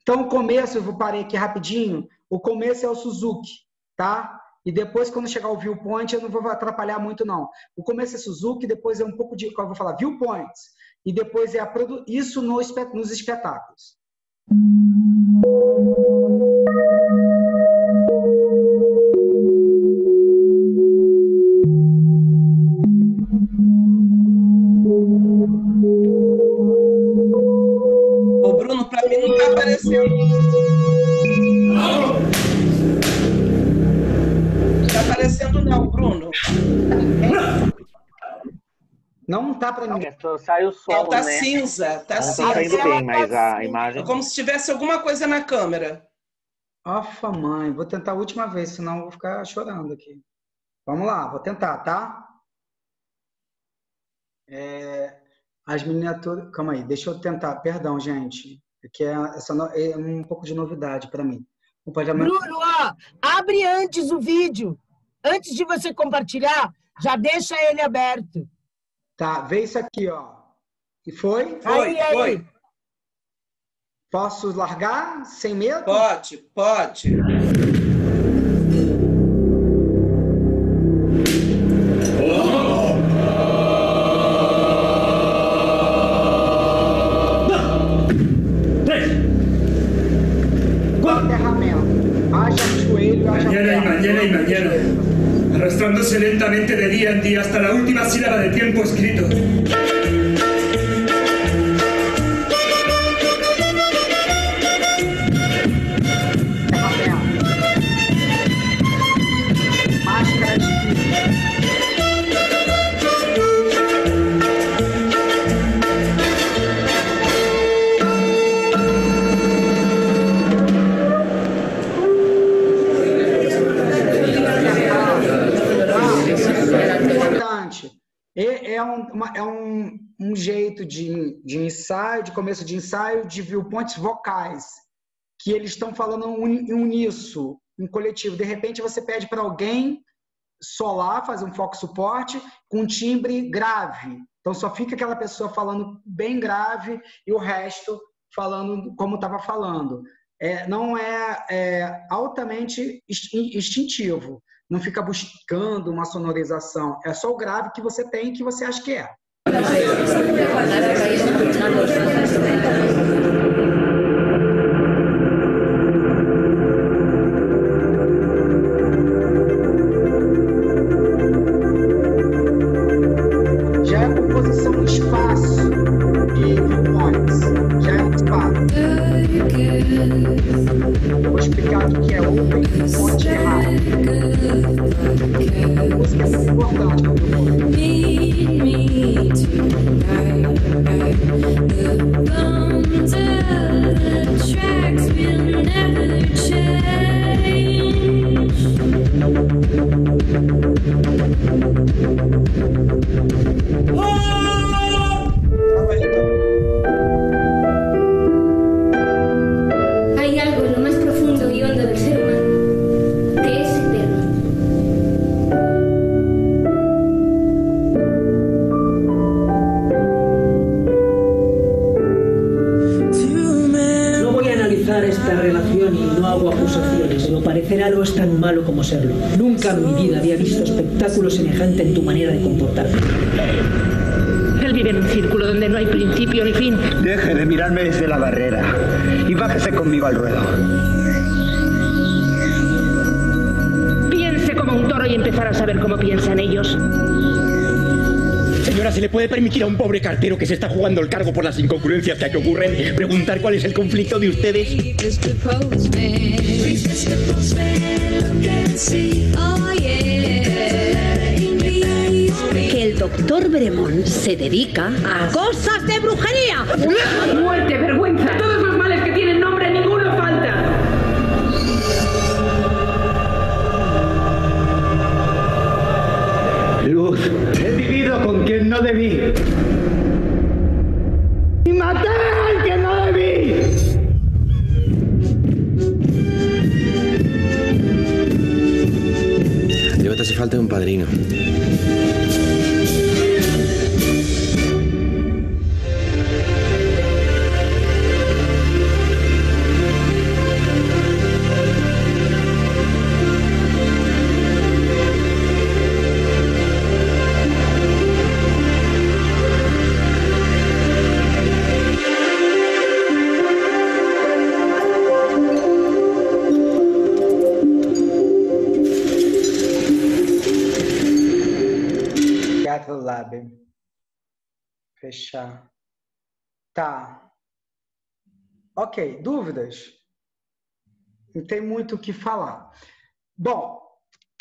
Então, o começo, eu vou parar aqui rapidinho. O começo é o Suzuki, tá? E depois, quando chegar o viewpoint, eu não vou atrapalhar muito, não. O começo é Suzuki, depois é um pouco de... Eu vou falar viewpoints. E depois é isso nos espetáculos. Ô, Bruno, para mim não está aparecendo. Não está aparecendo não, Bruno. Não tá para ninguém. Só sai o som, Tá né? cinza, tá Não cinza. tá saindo bem, mas a imagem... É como se tivesse alguma coisa na câmera. Ofa, mãe. Vou tentar a última vez, senão eu vou ficar chorando aqui. Vamos lá, vou tentar, tá? As miniaturas... Calma aí, deixa eu tentar. Perdão, gente. Porque é um pouco de novidade para mim. Bruno, ó, abre antes o vídeo. Antes de você compartilhar, já deixa ele aberto. Tá, vê isso aqui, ó. E foi? Foi. Posso largar sem medo? Pode. Aterramento. Haja joelho, haja Mañana y mañana. Arrastrándose lentamente de día en día hasta la última sílaba de tiempo escrito. É um jeito de ensaio, de começo de ensaio, de viewpoints vocais, que eles estão falando em uníssono, em coletivo. De repente, você pede para alguém solar, fazer um foco suporte com timbre grave. Então, só fica aquela pessoa falando bem grave e o resto falando como estava falando. Não é altamente instintivo. Não fica buscando uma sonorização. É só o grave que você tem, que você acha que é. Já é a composição do espaço de viewpoints. Já é um espaço. Vou explicar o que é open point e high. A música é muito importante para o Hay algo en lo más profundo y hondo del ser humano que es eterno. No voy a analizar esta relación y no hago acusaciones, sino parecer algo es tan malo como serlo. Nunca en mi vida había visto espectáculo semejante en tu manera de comportarte. Él vive en un círculo donde no hay principio ni fin. Deje de mirarme desde la barrera y bájese conmigo al ruedo. Piense como un toro y empezará a saber cómo piensan ellos. Señora, ¿se le puede permitir a un pobre cartero que se está jugando el cargo por las incongruencias que aquí ocurren preguntar cuál es el conflicto de ustedes? Que el doctor Bremont se dedica a cosas de brujería. ¡Muerte, vergüenza! Todos los males que tienen nombre, ninguno falta. Luz, he vivido con quien no debí. Y maté al que no debí. Yo te hace falta un padrino. Lab. Fechar. Tá. Ok, dúvidas? Não tem muito o que falar. Bom,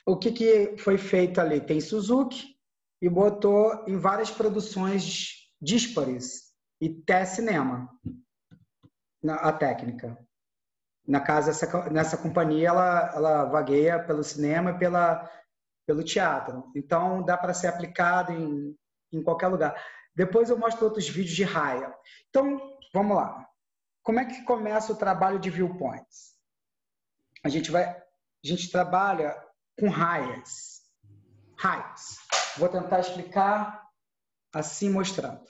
o que foi feito ali? Tem Suzuki e botou em várias produções díspares e até cinema a técnica. Na casa, nessa companhia, ela vagueia pelo cinema e pelo teatro. Então, dá para ser aplicado em qualquer lugar. Depois eu mostro outros vídeos de raia. Então, vamos lá. Como é que começa o trabalho de viewpoints? A gente trabalha com raias. Raias. Vou tentar explicar assim, mostrando.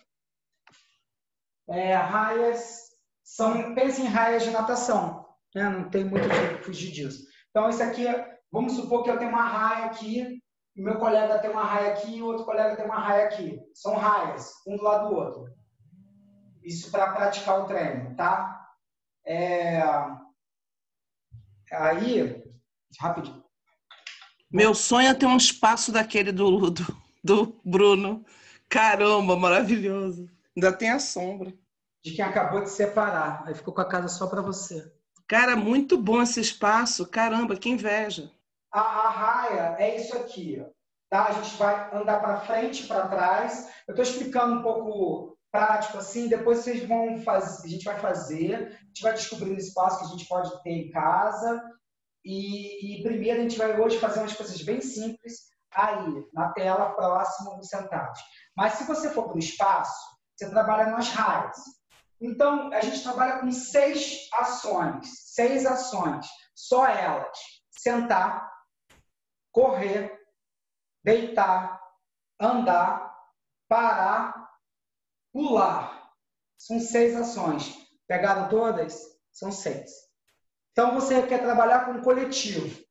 Raias são... Pense em raias de natação. Né? Não tem muito jeito de fugir disso. Então, isso aqui... Vamos supor que eu tenho uma raia aqui, e meu colega tem uma raia aqui e o outro colega tem uma raia aqui. São raias, um do lado do outro. Isso para praticar o treino, tá? Aí, rapidinho. Meu sonho é ter um espaço daquele do Bruno. Caramba, maravilhoso. Ainda tem a sombra. De quem acabou de separar. Aí ficou com a casa só para você. Cara, muito bom esse espaço. Caramba, que inveja. A raia é isso aqui, tá? A gente vai andar para frente e para trás. Eu estou explicando um pouco prático assim, depois vocês vão fazer, a gente vai descobrindo espaço que a gente pode ter em casa. E primeiro a gente vai hoje fazer umas coisas bem simples. aí, na tela próxima dos sentados. Mas se você for para o espaço, você trabalha nas raias. Então, a gente trabalha com 6 ações, só elas. Sentar, correr, deitar, andar, parar, pular. São 6 ações. Pegaram todas? São 6. Então, você quer trabalhar com coletivo.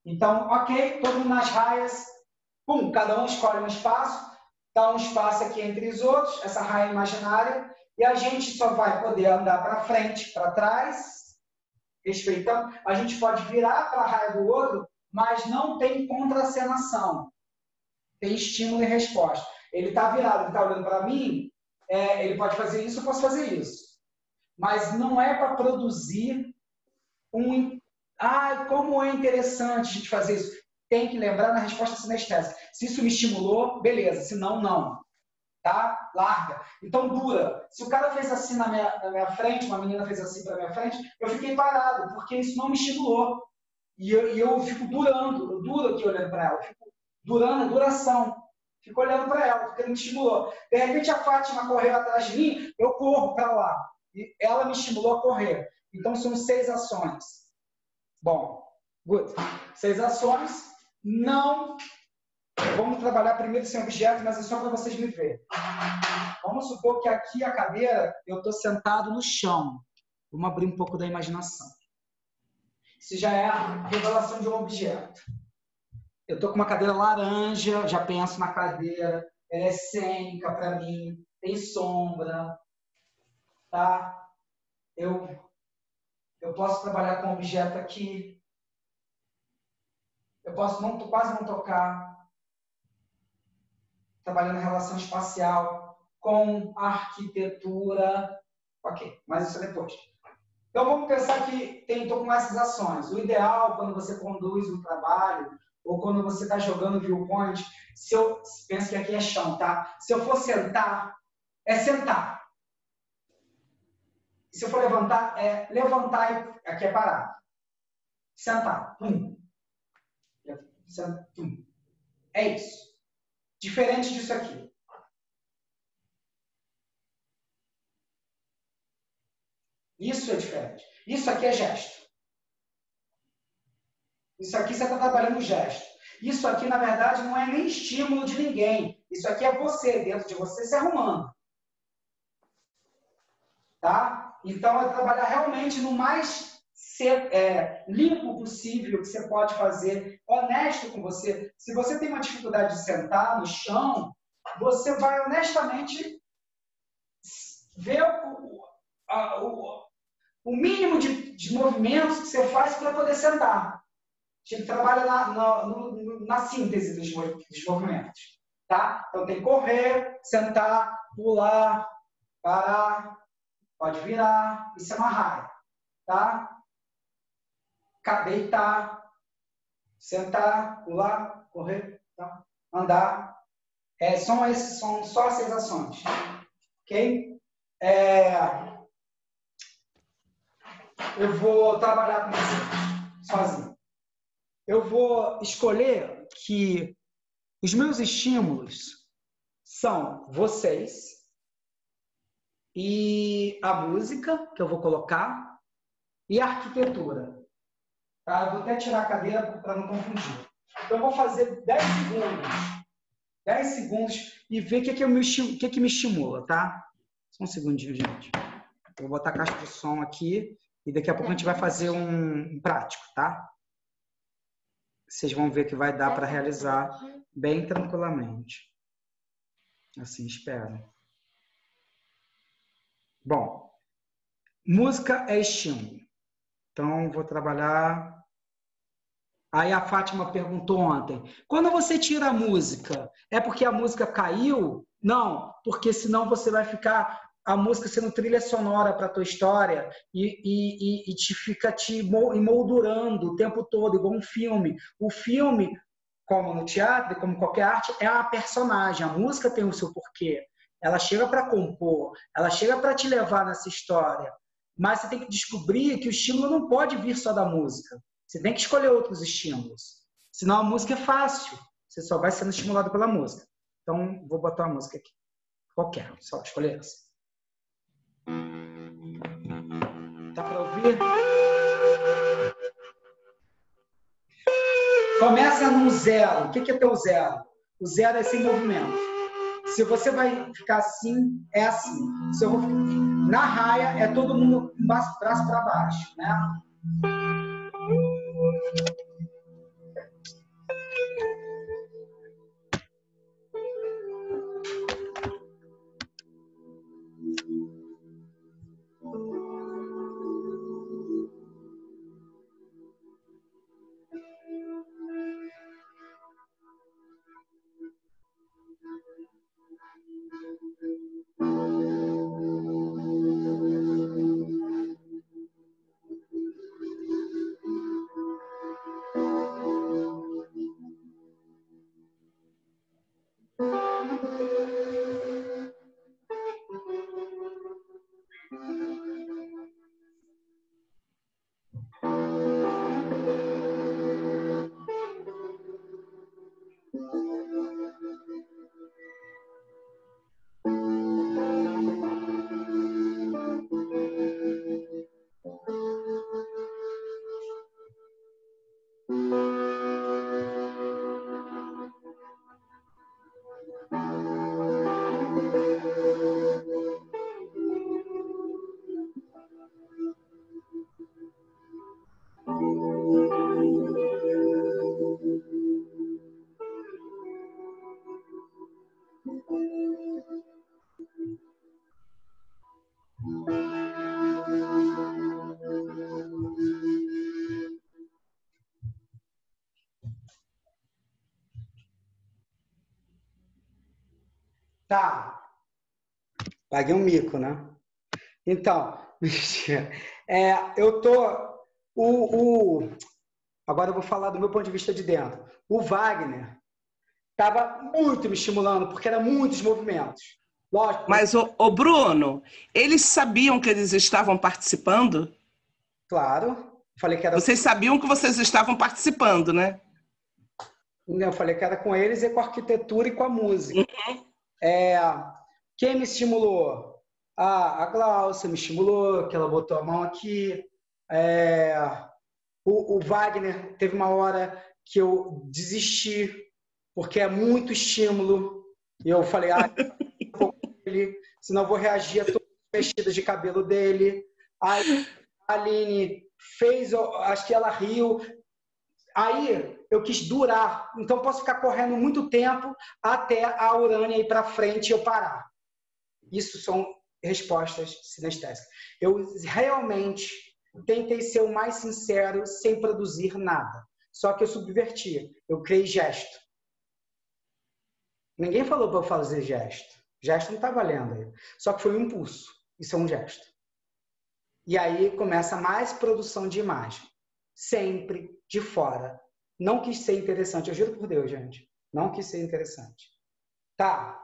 Então, ok, todo mundo nas raias, pum, cada um escolhe um espaço, dá um espaço aqui entre os outros, essa raia imaginária, e a gente só vai poder andar para frente, para trás, respeitando. A gente pode virar para a raia do outro, mas não tem contracenação. Tem estímulo e resposta. Ele está virado, ele está olhando para mim, ele pode fazer isso, eu posso fazer isso. Mas não é para produzir um... Ai, como é interessante a gente fazer isso. Tem que lembrar na resposta sinestésica. Se isso me estimulou, beleza. Se não, não. Tá? Larga. Então, dura. Se o cara fez assim na minha frente, uma menina fez assim para minha frente, eu fiquei parado, porque isso não me estimulou. E eu fico durando. Eu duro aqui olhando para ela. Eu fico durando, duração. Fico olhando para ela, porque não me estimulou. De repente, a Fátima correu atrás de mim, eu corro para lá. E ela me estimulou a correr. Então, são 6 ações. Bom, good. 6 ações. Não. Vamos trabalhar primeiro sem objeto, mas é só para vocês me verem. Vamos supor que aqui a cadeira, eu estou sentado no chão. Vamos abrir um pouco da imaginação. Isso já é a revelação de um objeto. Eu estou com uma cadeira laranja, já penso na cadeira. Ela é cênica para mim, tem sombra. Tá? Eu posso trabalhar com um objeto aqui. Eu posso quase não tocar. Trabalhando em relação espacial com arquitetura. Ok, mas isso é depois. Então, vamos pensar que estou com essas ações. O ideal, quando você conduz o trabalho, ou quando você está jogando viewpoint, penso que aqui é chão, tá? Se eu for sentar, é sentar. Se eu for levantar, é levantar e aqui é parar. Sentar. Pum. Pum. É isso. Diferente disso aqui. Isso é diferente. Isso aqui é gesto. Isso aqui você está trabalhando gesto. Isso aqui, na verdade, não é nem estímulo de ninguém. Isso aqui é você, dentro de você, se arrumando. Tá? Então, é trabalhar realmente no mais limpo possível que você pode fazer, honesto com você. Se você tem uma dificuldade de sentar no chão, você vai honestamente ver o mínimo de movimentos que você faz para poder sentar. A gente trabalha na síntese dos movimentos. Tá? Então, tem que correr, sentar, pular, parar, pode virar e se amarrar. Tá? Deitar, sentar, pular, correr, tá? Andar. São só 6 ações. Ok? Eu vou trabalhar com você sozinho. Eu vou escolher que os meus estímulos são vocês e a música que eu vou colocar e a arquitetura. Tá? Eu vou até tirar a cadeira para não confundir. Então, eu vou fazer 10 segundos. 10 segundos e ver o que me estimula, tá? Só um segundinho, gente. Eu vou botar a caixa de som aqui e daqui a pouco a gente vai fazer um prático, tá? Vocês vão ver que vai dar para realizar bem tranquilamente. Assim, espero. Bom, música é estímulo. Então, vou trabalhar... Aí a Fátima perguntou ontem, quando você tira a música, é porque a música caiu? Não, porque senão você vai ficar a música sendo trilha sonora para a tua história e fica te emoldurando o tempo todo, igual um filme. O filme, como no teatro, como qualquer arte, é a personagem. A música tem o seu porquê. Ela chega para compor, ela chega para te levar nessa história. Mas você tem que descobrir que o estímulo não pode vir só da música. Você tem que escolher outros estímulos. Senão a música é fácil. você só vai sendo estimulado pela música. Então, vou botar uma música aqui. Qualquer, só escolher essa. Dá para ouvir? Começa num zero. O que é teu zero? O zero é sem movimento. Se você vai ficar assim, é assim. Se eu vou... Na raia, é todo mundo braço para baixo, né? Tá. Paguei um mico, né? Então, eu tô... Agora eu vou falar do meu ponto de vista de dentro. O Wagner estava muito me estimulando, porque eram muitos movimentos. Lógico. Mas, o Bruno, eles sabiam que eles estavam participando? Claro. Falei que era... Vocês sabiam que vocês estavam participando, né? Eu falei que era com eles e com a arquitetura e com a música. Uhum. Quem me estimulou? A Glaucia me estimulou, que ela botou a mão aqui. O Wagner teve uma hora que eu desisti, porque é muito estímulo. E eu falei, senão eu vou reagir a todas as mexidas de cabelo dele. Aí a Aline fez, acho que ela riu. Aí eu quis durar, então posso ficar correndo muito tempo até a Urânia ir para frente e eu parar. Isso são respostas sinestésicas. Eu realmente tentei ser o mais sincero sem produzir nada. Só que eu subverti, eu criei gesto. Ninguém falou para eu fazer gesto. Gesto não está valendo aí. Só que foi um impulso. Isso é um gesto. E aí começa mais produção de imagem. Sempre de fora. Não quis ser interessante. Eu juro por Deus, gente. Não quis ser interessante. Tá.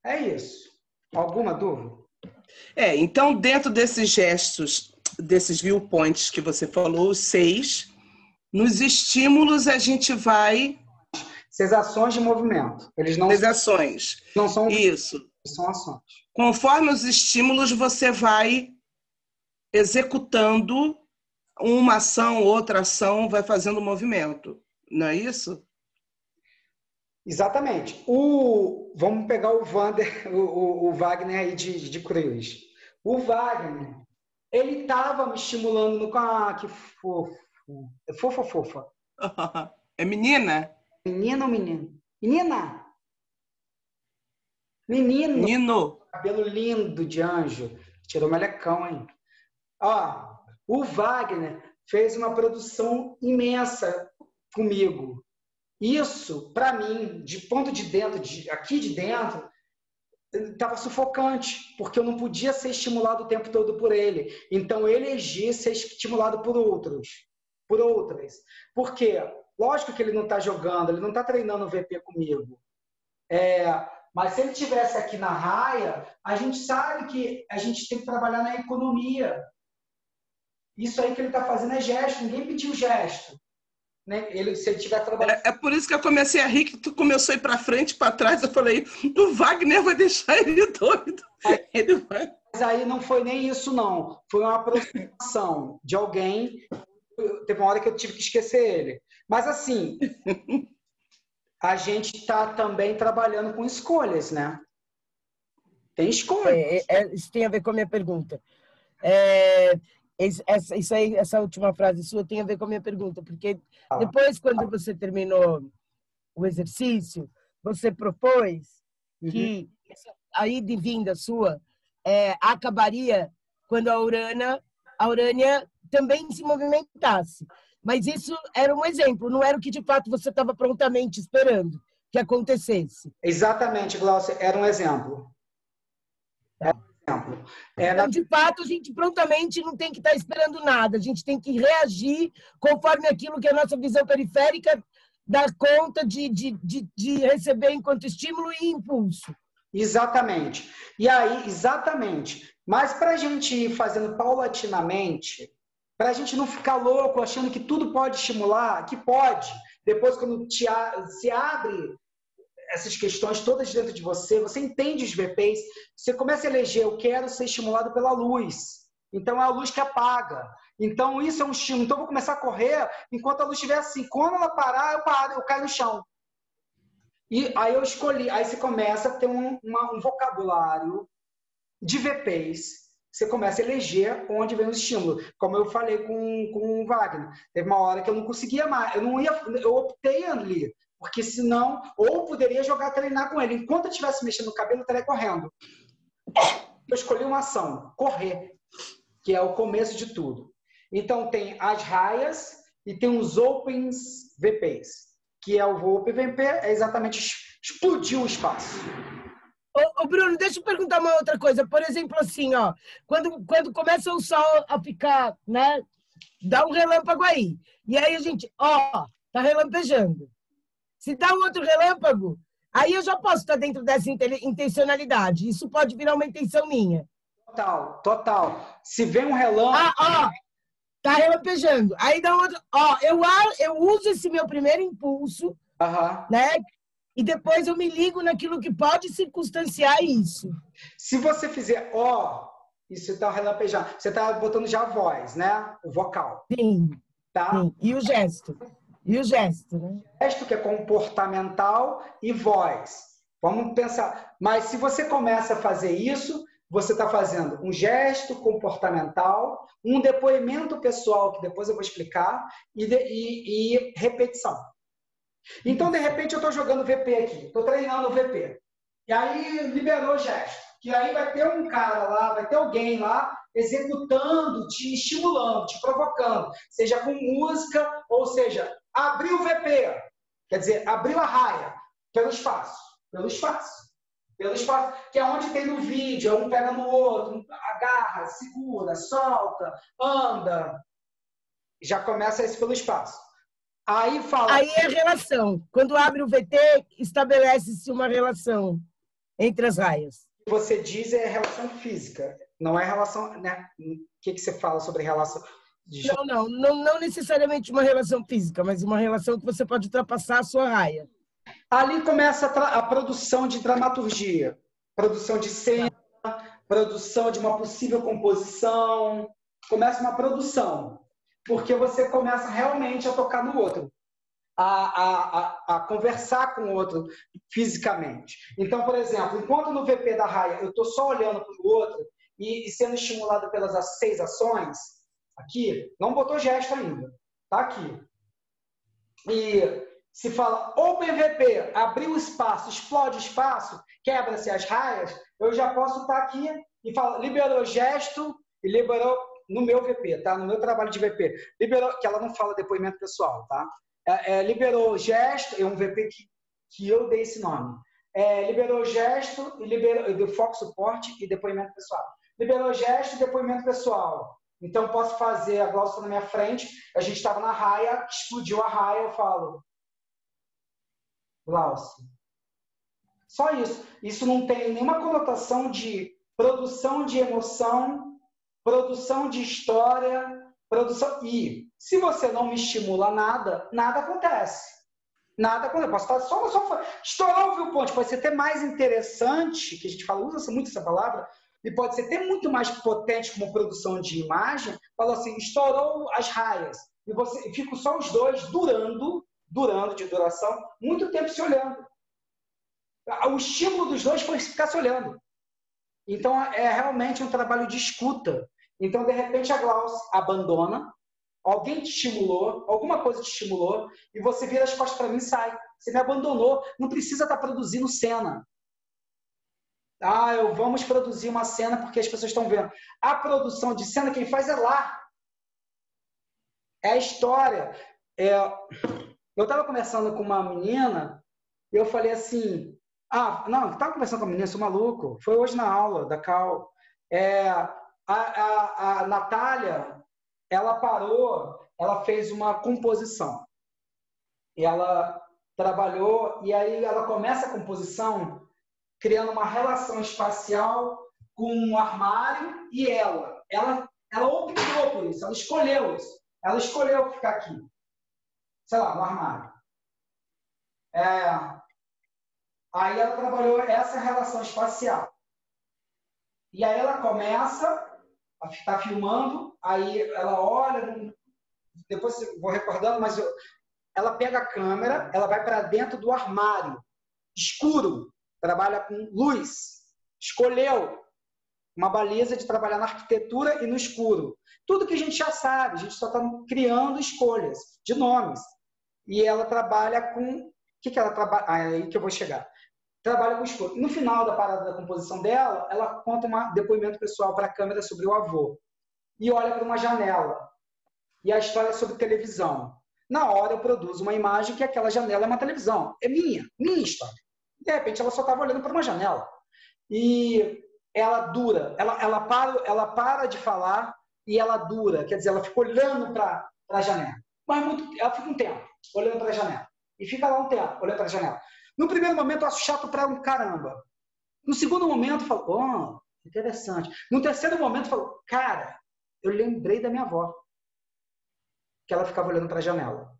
É isso. Alguma dúvida? Então, dentro desses gestos, desses viewpoints que você falou, os 6, nos estímulos a gente vai... Cesações de movimento. Eles não... Cesações. Não são... Isso. São ações. Conforme os estímulos, você vai executando uma ação, outra ação, vai fazendo movimento. Não é isso? Exatamente. Vamos pegar o Wagner aí de Cruz. O Wagner, ele estava me estimulando no... que fofo. É fofa. É menina? Menina ou menino? Menina! Menino! Cabelo lindo de anjo. Tirou melecão, hein? O Wagner fez uma produção imensa comigo. Isso, para mim, de ponto de dentro, aqui de dentro, estava sufocante, porque eu não podia ser estimulado o tempo todo por ele. Então, eu elegi ser estimulado por outras. Por quê? Lógico que ele não está jogando, ele não está treinando o VP comigo. Mas se ele estivesse aqui na raia, a gente sabe que a gente tem que trabalhar na economia. Isso aí que ele está fazendo é gesto, ninguém pediu gesto. né? Se ele tiver trabalhando... É por isso que eu comecei a rir, que tu começou a ir para frente, para trás. Eu falei, o Wagner vai deixar ele doido. Ele vai... Mas aí não foi nem isso, não. Foi uma aproximação de alguém. Teve uma hora que eu tive que esquecer ele. Mas, assim, a gente está também trabalhando com escolhas, né? Tem escolha. Isso tem a ver com a minha pergunta. Essa última frase sua tem a ver com a minha pergunta, porque depois, quando você terminou o exercício, você propôs que a ida e vinda sua acabaria quando a Urânia também se movimentasse. Mas isso era um exemplo, não era o que de fato você estava prontamente esperando que acontecesse. Exatamente, Glaucia, era um exemplo. Então, de fato, a gente prontamente não tem que estar esperando nada, a gente tem que reagir conforme aquilo que a nossa visão periférica dá conta de receber enquanto estímulo e impulso. Exatamente. E aí, exatamente. Mas para a gente ir fazendo paulatinamente, para a gente não ficar louco achando que tudo pode estimular, que pode. Depois, quando se abre essas questões todas dentro de você, você entende os VPs, você começa a eleger, eu quero ser estimulado pela luz. Então, é a luz que apaga. Então, isso é um estímulo. Então, eu vou começar a correr enquanto a luz estiver assim. Quando ela parar, eu paro, eu caio no chão. E aí eu escolhi. Aí você começa a ter um vocabulário de VPs. Você começa a eleger onde vem o estímulo. Como eu falei com o Wagner. Teve uma hora que eu não conseguia mais. Eu optei ali. Porque senão, ou poderia treinar com ele. Enquanto eu estivesse mexendo no cabelo, eu estaria correndo. Eu escolhi uma ação, correr, que é o começo de tudo. Então, tem as raias e tem os opens VPs, que é o Open VP, é exatamente explodir o espaço. Ô Bruno, deixa eu perguntar uma outra coisa. Por exemplo, assim, ó, quando começa o sol a ficar, né, dá um relâmpago aí. E aí a gente, tá relampejando. Se dá um outro relâmpago, aí eu já posso estar dentro dessa intencionalidade. Isso pode virar uma intenção minha. Total. Se vem um relâmpago... Tá relampejando. Aí dá um outro... eu uso esse meu primeiro impulso, né? E depois eu me ligo naquilo que pode circunstanciar isso. Se você fizer isso está relampejando. Você está botando já a voz, né? O vocal. Sim. Tá? Sim. E o gesto. E o gesto, né? Gesto que é comportamental e voz. Vamos pensar. Mas se você começa a fazer isso, você está fazendo um gesto comportamental, um depoimento pessoal, que depois eu vou explicar, e repetição. Então, de repente, eu estou jogando VP aqui. Estou treinando o VP. E aí liberou o gesto. Que aí vai ter um cara lá, vai ter alguém lá executando, te estimulando, te provocando. Seja com música, ou seja, abriu o VP. Quer dizer, abriu a raia pelo espaço. Pelo espaço, que é onde tem no vídeo, um pega no outro, agarra, segura, solta, anda. Já começa esse pelo espaço. Aí é a relação. Quando abre o VT, estabelece-se uma relação entre as raias. O que você diz é relação física, não é relação... Né? O que você fala sobre relação... Não necessariamente uma relação física, mas uma relação que você pode ultrapassar a sua raia. Ali começa a produção de dramaturgia, produção de cena, produção de uma possível composição. Começa uma produção, porque você começa realmente a tocar no outro, a conversar com o outro fisicamente. Então, por exemplo, enquanto no VP da raia eu estou só olhando para o outro e sendo estimulado pelas 6 ações, aqui, não botou gesto ainda, tá aqui. E se fala Open VP, abriu o espaço, explode o espaço, quebra-se as raias, eu já posso estar aqui e falar, liberou gesto e liberou no meu VP, tá? No meu trabalho de VP. Liberou, que ela não fala depoimento pessoal, tá? Liberou gesto, é um VP que eu dei esse nome. Liberou gesto e liberou do foco suporte e depoimento pessoal. Liberou gesto e depoimento pessoal. Então, posso fazer a Glaucia na minha frente, a gente estava na raia, explodiu a raia, eu falo, Glaucia. Só isso. Isso não tem nenhuma conotação de produção de emoção, produção de história, Produção. E se você não me estimula nada, nada acontece. Nada acontece. Posso estar só estourar o viewpoint. Pode ser até mais interessante, que a gente fala, usa muito essa palavra, e pode ser até muito mais potente como produção de imagem. Falou assim, estourou as raias. E ficam só os dois durando de duração, muito tempo se olhando. O estímulo dos dois foi ficar se olhando. Então, é realmente um trabalho de escuta. Então, de repente, a Glaucia abandona, alguém te estimulou, alguma coisa te estimulou, e você vira as costas para mim e sai. Você me abandonou. Não precisa estar produzindo cena. Vamos produzir uma cena porque as pessoas estão vendo. A produção de cena, quem faz é lá. É a história. Eu estava conversando com uma menina, e eu falei assim, não, estava conversando com a menina, sou maluco. Foi hoje na aula da Cal. A Natália, ela parou, ela fez uma composição. E ela trabalhou, e aí ela começa a composição criando uma relação espacial com o armário e ela. Ela optou por isso, ela escolheu isso. Ela escolheu ficar aqui, sei lá, no armário. Aí ela trabalhou essa relação espacial. E aí ela começa a estar filmando, aí ela olha, depois eu vou recordando, mas ela pega a câmera, ela vai para dentro do armário, escuro, trabalha com luz, escolheu uma baliza de trabalhar na arquitetura e no escuro. Tudo que a gente já sabe, a gente só está criando escolhas de nomes. E ela trabalha com... O que ela trabalha? Aí que eu vou chegar. Trabalha com escuro. No final da parada da composição dela, ela conta um depoimento pessoal para a câmera sobre o avô. E olha para uma janela. E a história é sobre televisão. Na hora eu produzo uma imagem que aquela janela é uma televisão. É minha história. De repente ela só estava olhando para uma janela. E ela dura. Ela para de falar e ela dura. Quer dizer, ela fica olhando para a janela. Mas ela fica um tempo olhando para a janela. E fica lá um tempo olhando para a janela. No primeiro momento eu acho chato para um caramba. No segundo momento eu falo, interessante. No terceiro momento eu falo, cara, eu lembrei da minha avó. Que ela ficava olhando para a janela.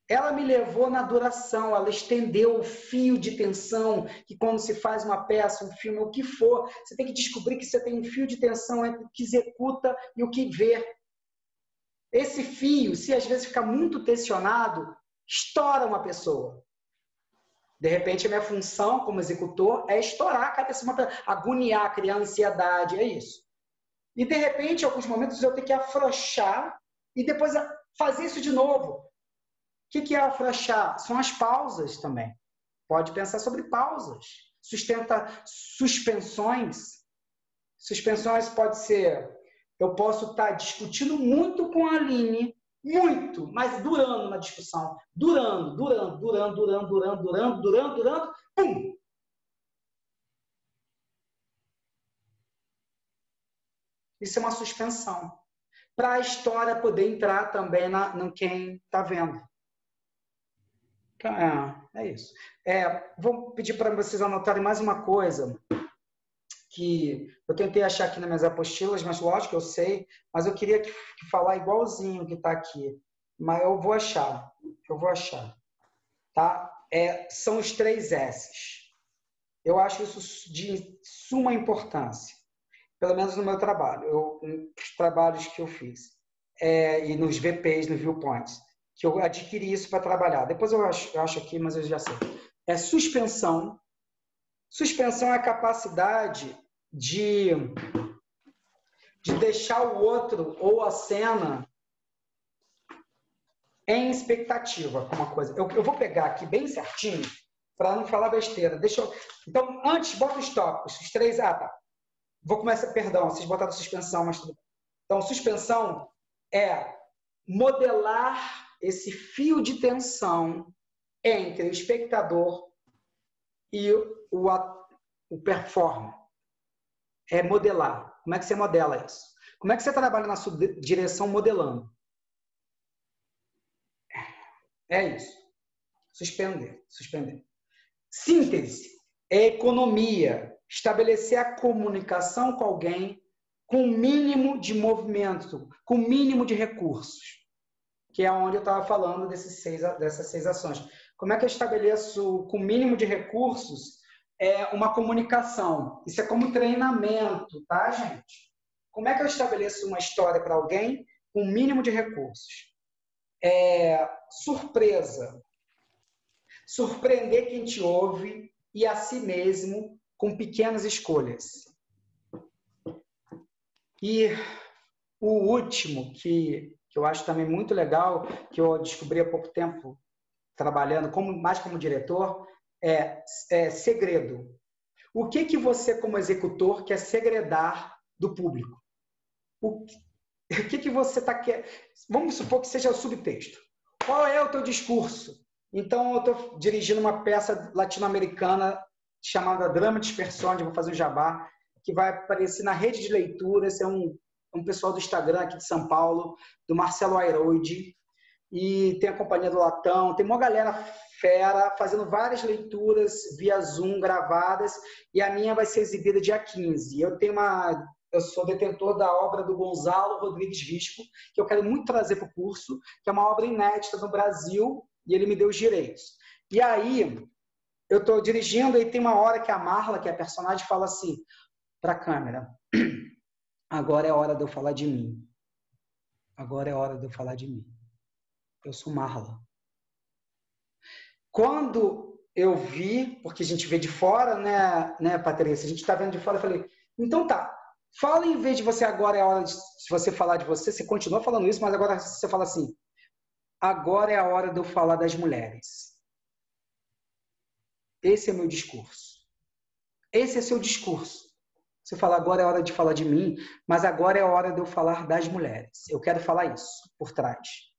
Ela me levou na duração, ela estendeu o fio de tensão, que quando se faz uma peça, um filme, o que for, você tem que descobrir que você tem um fio de tensão entre o que executa e o que vê. Esse fio, se às vezes ficar muito tensionado, estoura uma pessoa. De repente, a minha função como executor é estourar a cabeça, agoniar, criar ansiedade, é isso. E de repente, em alguns momentos, eu tenho que afrouxar e depois fazer isso de novo. O que é afrouxar? São as pausas também. Pode pensar sobre pausas. Suspensões. Suspensões pode ser... Eu posso estar discutindo muito com a Aline, muito, mas durando na discussão. Durando. Pum! Isso é uma suspensão. Para a história poder entrar também no quem está vendo. É isso. Vou pedir para vocês anotarem mais uma coisa que eu tentei achar aqui nas minhas apostilas, mas lógico que eu sei, mas eu queria que falar igualzinho que está aqui. Mas eu vou achar. Tá? São os 3 S's. Eu acho isso de suma importância. Pelo menos no meu trabalho. Nos trabalhos que eu fiz. E nos VPs, nos viewpoints. Que eu adquiri isso para trabalhar. Depois eu acho aqui, mas eu já sei. Suspensão. Suspensão é a capacidade de deixar o outro ou a cena em expectativa com uma coisa. Eu vou pegar aqui bem certinho para não falar besteira. Então, antes, bota os tópicos. Os 3... tá. Vou começar, perdão, vocês botaram suspensão, mas tudo bem. Então, suspensão é modelar esse fio de tensão entre o espectador e o performer. É modelar. Como é que você modela isso? Como é que você trabalha na sua direção modelando? É isso. Suspender. Síntese é economia. Estabelecer a comunicação com alguém com o mínimo de movimento, com o mínimo de recursos, que é onde eu estava falando dessas 6 ações. Como é que eu estabeleço com o mínimo de recursos uma comunicação? Isso é como treinamento, tá, gente? Como é que eu estabeleço uma história para alguém com o mínimo de recursos? Surpresa. Surpreender quem te ouve e a si mesmo com pequenas escolhas. E o último, que eu acho também muito legal, que eu descobri há pouco tempo, trabalhando mais como diretor, é segredo. O que você, como executor, quer segredar do público? O que você está querendo? Vamos supor que seja o subtexto. Qual é o teu discurso? Então, eu estou dirigindo uma peça latino-americana chamada Drama Dispersões, vou fazer um jabá, que vai aparecer na rede de leitura. Esse é um pessoal do Instagram aqui de São Paulo, do Marcelo Airoide, e tem a companhia do Latão, tem uma galera fera fazendo várias leituras via Zoom gravadas, e a minha vai ser exibida dia 15. Eu sou detentor da obra do Gonzalo Rodrigues Visco, que eu quero muito trazer para o curso, que é uma obra inédita no Brasil, e ele me deu os direitos. E aí, eu estou dirigindo, e tem uma hora que a Marla, que é a personagem, fala assim para a câmera: agora é a hora de eu falar de mim. Agora é a hora de eu falar de mim. Eu sou Marla. Quando eu vi, porque a gente vê de fora, né, Patrícia? A gente está vendo de fora, eu falei, então tá, fala em vez de você agora é a hora de você falar de você continua falando isso, mas agora você fala assim, agora é a hora de eu falar das mulheres. Esse é meu discurso. Esse é seu discurso. Você fala, agora é a hora de falar de mim, mas agora é a hora de eu falar das mulheres. Eu quero falar isso por trás.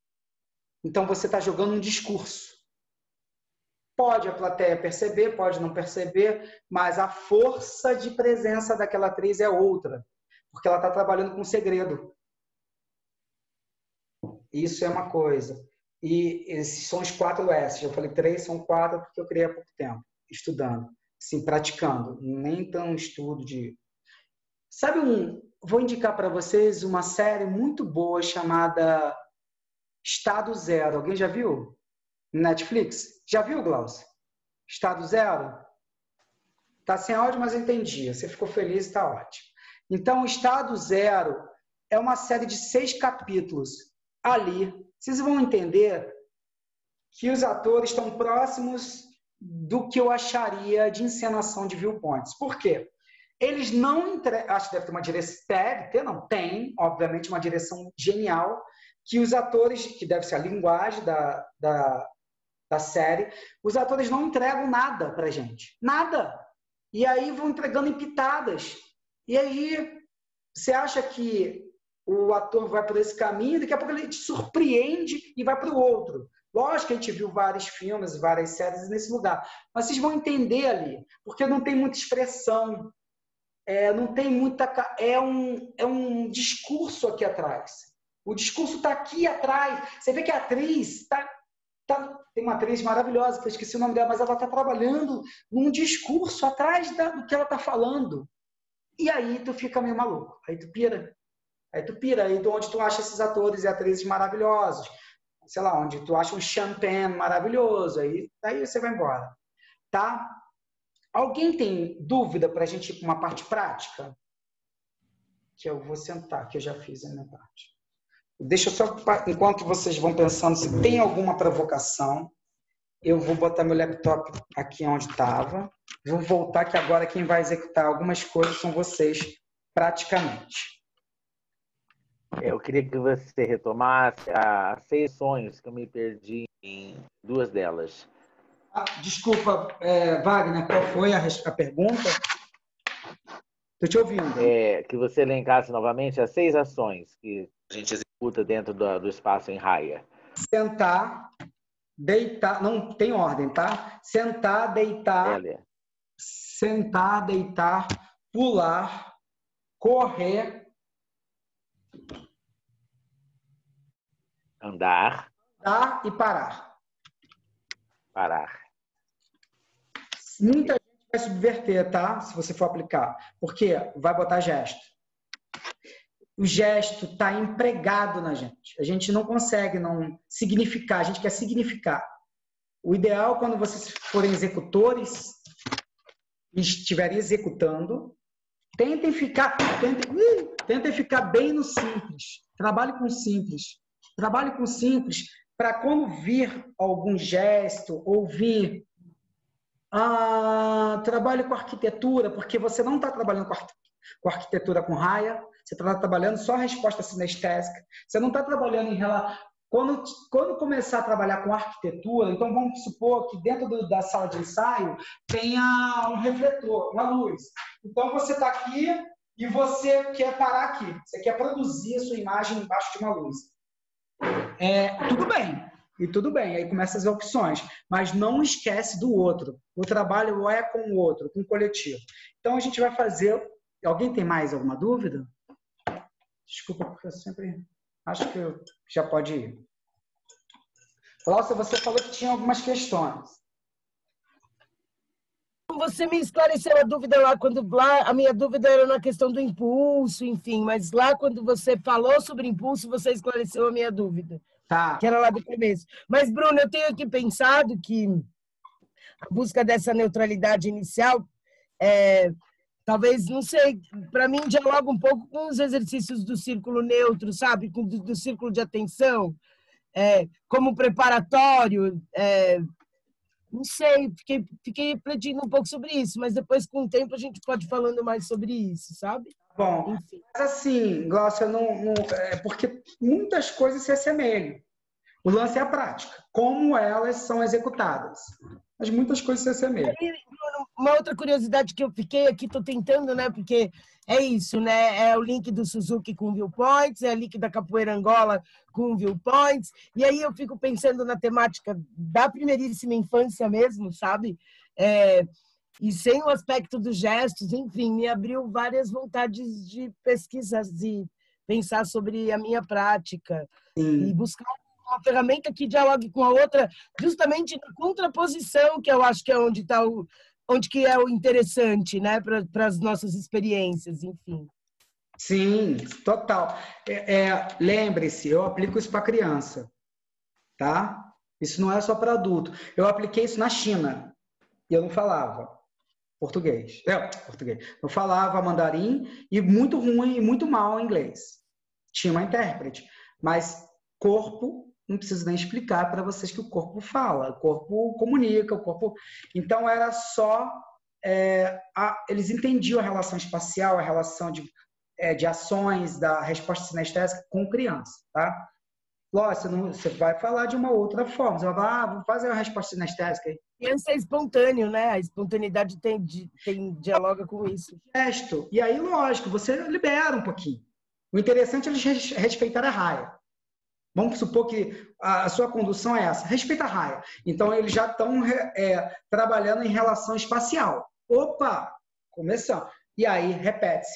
Então você está jogando um discurso. Pode a plateia perceber, pode não perceber, mas a força de presença daquela atriz é outra, porque ela está trabalhando com segredo. Isso é uma coisa. E esses são os 4 S. Eu falei 3, são 4 porque eu criei há pouco tempo, estudando, assim, praticando. Nem tão estudo de... Vou indicar para vocês uma série muito boa chamada Estado Zero. Alguém já viu? Netflix? Já viu, Glaucio? Estado Zero? Tá sem áudio, mas eu entendi. Você ficou feliz, está ótimo. Então, Estado Zero é uma série de 6 capítulos. Ali, vocês vão entender que os atores estão próximos do que eu acharia de encenação de Viewpoints. Por quê? Eles não entregam... Acho que deve ter uma direção... Não, tem, obviamente, uma direção genial que os atores, que deve ser a linguagem da série, os atores não entregam nada pra gente. Nada. E aí vão entregando em pitadas. E aí você acha que o ator vai por esse caminho, daqui a pouco ele te surpreende e vai para o outro. Lógico que a gente viu vários filmes, várias séries nesse lugar. Mas vocês vão entender ali, porque não tem muita expressão. Não tem muita... É um discurso aqui atrás. O discurso está aqui atrás. Você vê que a atriz tem uma atriz maravilhosa, que eu esqueci o nome dela, mas ela está trabalhando num discurso atrás do que ela está falando. E aí tu fica meio maluco. Aí tu pira. Aí onde tu acha esses atores e atrizes maravilhosos. Sei lá, onde tu acha um champagne maravilhoso. Aí você vai embora. Tá? Alguém tem dúvida para a gente ir para uma parte prática? Que eu vou sentar, que eu já fiz a minha parte. Deixa eu só, enquanto vocês vão pensando se tem alguma provocação, eu vou botar meu laptop aqui onde estava. Vou voltar, que agora quem vai executar algumas coisas são vocês, praticamente. Eu queria que você retomasse as 6 sonhos, que eu me perdi em 2 delas. Desculpa, Wagner, qual foi a pergunta? Estou te ouvindo. Que você elencasse novamente as 6 ações que a gente executa dentro do espaço em raia. Sentar, deitar, não tem ordem, tá? Sentar, deitar, pular, correr, andar e parar. Muita gente vai subverter, tá? Se você for aplicar. Porque vai botar gesto. o gesto está empregado na gente. A gente não consegue não significar, a gente quer significar. O ideal, quando vocês forem executores e estiverem executando, tentem ficar bem no simples. Trabalhe com simples. Trabalhe com simples para quando vir algum gesto, ouvir, trabalhe com arquitetura, porque você não está trabalhando com arquitetura com raia, você está trabalhando só a resposta sinestésica, você não está trabalhando em relação... Quando começar a trabalhar com arquitetura, então vamos supor que dentro da sala de ensaio tenha um refletor, uma luz. Então você está aqui e você quer parar aqui, você quer produzir a sua imagem embaixo de uma luz. Tudo bem, aí começa as opções, mas não esquece do outro. O trabalho é com o outro, com o coletivo. Então a gente vai fazer... Alguém tem mais alguma dúvida? Desculpa, porque eu sempre acho que já pode ir. Cláudia, você falou que tinha algumas questões. Você me esclareceu a dúvida lá, a minha dúvida era na questão do impulso, enfim, mas lá quando você falou sobre impulso, você esclareceu a minha dúvida. Tá. Que era lá do começo. Mas, Bruno, eu tenho aqui pensado que a busca dessa neutralidade inicial, talvez, não sei, para mim dialoga um pouco com os exercícios do círculo neutro, sabe? Do círculo de atenção, como preparatório. Não sei, fiquei refletindo um pouco sobre isso, mas depois, com o tempo, a gente pode ir falando mais sobre isso, sabe? Bom, enfim. Mas assim, Glaucia, porque muitas coisas se assemelham. O lance é a prática, como elas são executadas. Mas muitas coisas se assemelham. Uma outra curiosidade que eu fiquei aqui, estou tentando, né? Porque é isso, né? É o link do Suzuki com Viewpoints, é o link da Capoeira Angola com Viewpoints. E aí eu fico pensando na temática da primeiríssima infância mesmo, sabe? E sem o aspecto dos gestos, enfim, me abriu várias vontades de pesquisas, de pensar sobre a minha prática. Sim. E buscar uma ferramenta que dialogue com a outra, justamente na contraposição, que eu acho que é onde que é o interessante, né, para as nossas experiências, enfim. Sim, total. Lembre-se, eu aplico isso para criança, tá? Isso não é só para adulto. Eu apliquei isso na China e eu não falava português. Eu falava mandarim e muito ruim e muito mal inglês. Tinha uma intérprete, mas corpo não preciso nem explicar para vocês que o corpo fala, o corpo comunica, o corpo... Então, era só... eles entendiam a relação espacial, a relação de ações, da resposta sinestésica com criança, tá? Lógico, você vai falar de uma outra forma. Você vai falar, vou fazer uma resposta sinestésica. Criança é espontâneo, né? A espontaneidade dialoga com isso. Gesto. E aí, lógico, você libera um pouquinho. O interessante é eles respeitar a raia. Vamos supor que a sua condução é essa, respeita a raia. Então, eles já estão trabalhando em relação espacial. Opa! Começamos. E aí, repete.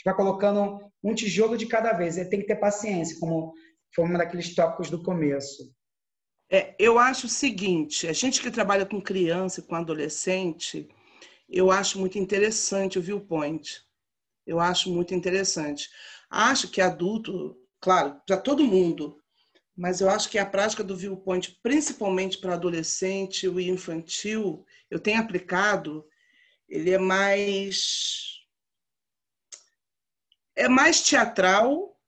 Vai colocando um tijolo de cada vez. Ele tem que ter paciência, como foi um daqueles tópicos do começo. Eu acho o seguinte, a gente que trabalha com criança e com adolescente, eu acho muito interessante o viewpoint. Eu acho muito interessante. Acho que adulto, claro, para todo mundo, mas eu acho que a prática do viewpoint, principalmente para adolescente e infantil, eu tenho aplicado, ele é mais teatral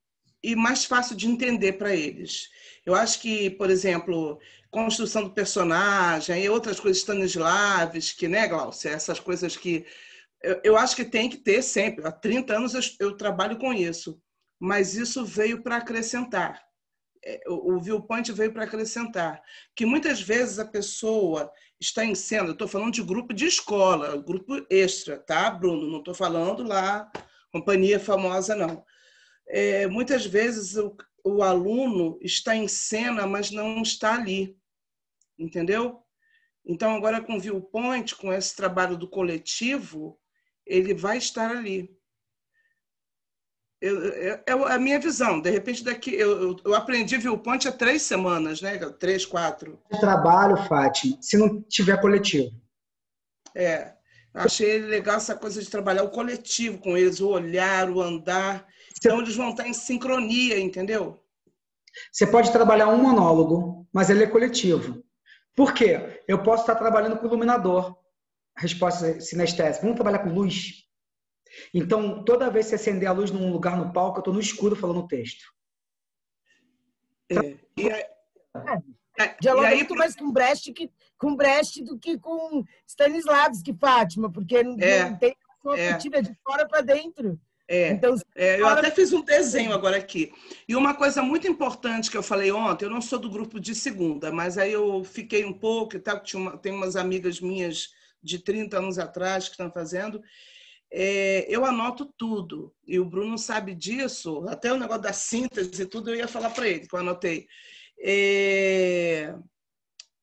e mais fácil de entender para eles. Eu acho que, por exemplo, construção do personagem e outras coisas, Stanislavski, né, Glaucia? Essas coisas que eu acho que tem que ter sempre. Há 30 anos eu trabalho com isso, mas isso veio para acrescentar. O viewpoint veio para acrescentar. Que muitas vezes a pessoa está em cena, eu estou falando de grupo de escola, grupo extra, tá, Bruno? Não estou falando lá, companhia famosa, não. Muitas vezes o aluno está em cena, mas não está ali, entendeu? Então, agora com o viewpoint, com esse trabalho do coletivo, ele vai estar ali. É a minha visão. De repente, eu aprendi viewpoint há 3 semanas, né? 3, 4. Trabalho, Fátima, se não tiver coletivo. Achei legal essa coisa de trabalhar o coletivo com eles, o olhar, o andar. Então, eles vão estar em sincronia, entendeu? Você pode trabalhar um monólogo, mas ele é coletivo. Por quê? Eu posso estar trabalhando com o iluminador. Resposta sinestésica. Vamos trabalhar com luz? Então, toda vez que você acender a luz num lugar no palco, eu estou no escuro falando o texto. Dialoga muito mais com Brecht do que com Stanislavski, Fátima, porque não tem uma partida de fora para dentro. Então, eu até fiz um desenho agora aqui. E uma coisa muito importante que eu falei ontem, eu não sou do grupo de segunda, mas aí eu fiquei um pouco e tal, tem umas amigas minhas de 30 anos atrás que estão fazendo. Eu anoto tudo, e o Bruno sabe disso, até o negócio da síntese e tudo, eu ia falar para ele, que eu anotei.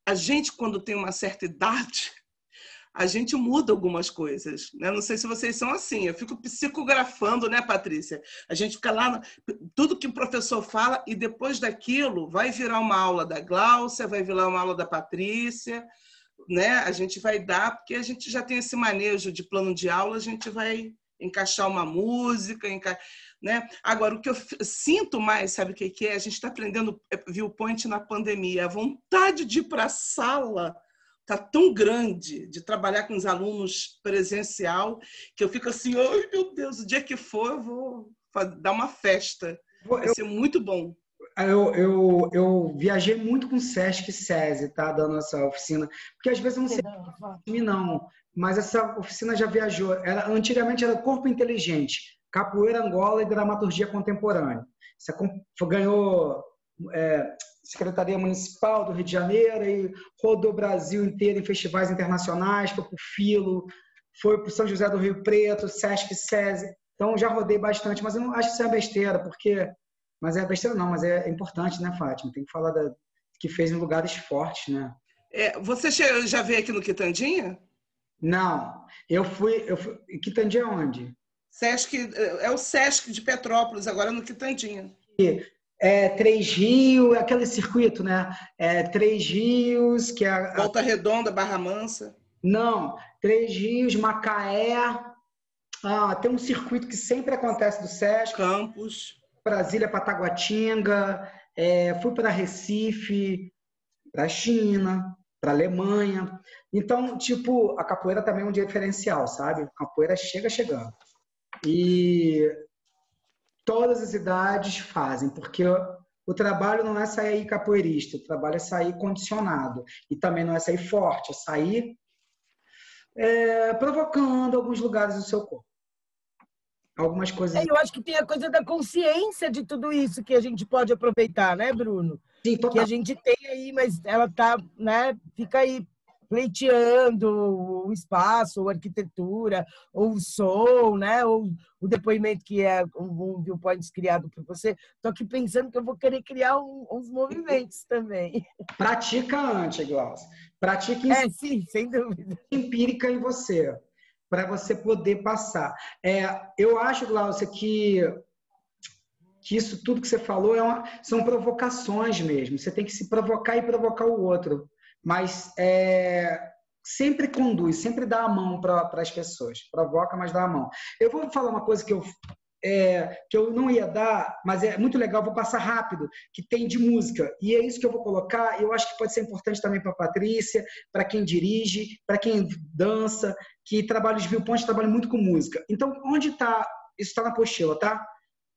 A gente, quando tem uma certa idade, a gente muda algumas coisas, né? Não sei se vocês são assim, eu fico psicografando, né, Patrícia? A gente fica lá, tudo que o professor fala, e depois daquilo vai virar uma aula da Gláucia, vai virar uma aula da Patrícia, né? A gente vai dar, porque a gente já tem esse manejo de plano de aula, a gente vai encaixar uma música, né? Agora, o que eu sinto mais, sabe o que é? A gente está aprendendo viewpoint na pandemia. A vontade de ir para a sala está tão grande, de trabalhar com os alunos presencial, que eu fico assim, ai meu Deus, o dia que for eu vou dar uma festa. Vai ser muito bom. Eu viajei muito com o Sesc e SESI, tá? Dando essa oficina. Porque às vezes eu não sei, não, mas essa oficina já viajou. Antigamente era Corpo Inteligente, Capoeira Angola e Dramaturgia Contemporânea. Você ganhou Secretaria Municipal do Rio de Janeiro e rodou o Brasil inteiro em festivais internacionais, foi para o Filo, foi para o São José do Rio Preto, Sesc e SESI. Então já rodei bastante, mas eu não acho que isso é besteira, porque... Mas é besteira não, mas é importante, né, Fátima? Tem que falar que fez em lugares fortes, né? Você já veio aqui no Quitandinha? Não. Eu fui... Quitandinha onde? Sesc, é o Sesc de Petrópolis, agora no Quitandinha. Três Rios, aquele circuito, né? Três Rios, que é... Volta Redonda, Barra Mansa. Não. Três Rios, Macaé. Tem um circuito que sempre acontece do Sesc. Campos. Brasília, Pataguatinga, fui para Recife, para a China, para a Alemanha. Então, tipo, a capoeira também é um diferencial, sabe? A capoeira chegando. E todas as idades fazem, porque o trabalho não é sair capoeirista, o trabalho é sair condicionado. E também não é sair forte, é sair provocando alguns lugares do seu corpo. Algumas coisas. Eu acho que tem a coisa da consciência de tudo isso que a gente pode aproveitar, né, Bruno? Sim, total. Que a gente tem aí, mas ela tá, né, fica aí pleiteando o espaço, ou a arquitetura, ou o som, né, ou o depoimento que é um viewpoint criado por você. Tô aqui pensando que eu vou querer criar uns movimentos também. Pratica antes, Glaucia. Pratica sim, sem dúvida. Empírica em você, para você poder passar. Eu acho, Glaucia, que isso tudo que você falou são provocações mesmo. Você tem que se provocar e provocar o outro. Mas sempre conduz, sempre dá a mão para as pessoas. Provoca, mas dá a mão. Eu vou falar uma coisa que eu não ia dar, mas é muito legal, vou passar rápido, que tem de música. E é isso que eu vou colocar, e eu acho que pode ser importante também para a Patrícia, para quem dirige, para quem dança, que trabalha os viewpoints, trabalha muito com música. Então, onde está? Isso está na apostila, tá?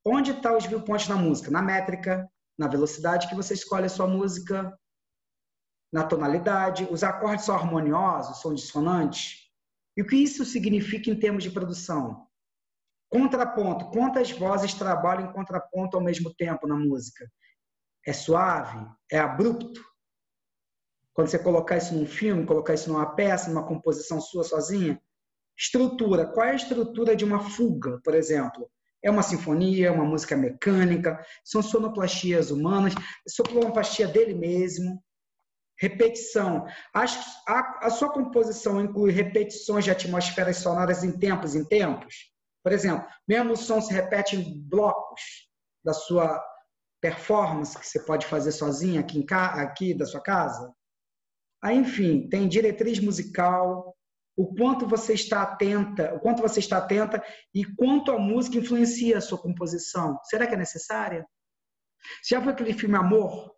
Onde está os viewpoints na música? Na métrica, na velocidade que você escolhe a sua música, na tonalidade, os acordes são harmoniosos, são dissonantes. E o que isso significa em termos de produção? Contraponto. Quantas vozes trabalham em contraponto ao mesmo tempo na música? É suave? É abrupto? Quando você colocar isso num filme, colocar isso numa peça, numa composição sua sozinha? Estrutura. Qual é a estrutura de uma fuga, por exemplo? É uma sinfonia, uma música mecânica, são sonoplastias humanas, sonoplastia dele mesmo. Repetição. A sua composição inclui repetições de atmosferas sonoras em tempos? Por exemplo, mesmo o som se repete em blocos da sua performance que você pode fazer sozinho aqui da sua casa. Aí, enfim, tem diretriz musical, o quanto você está atenta e quanto a música influencia a sua composição. Será que é necessária? Você já viu aquele filme Amor?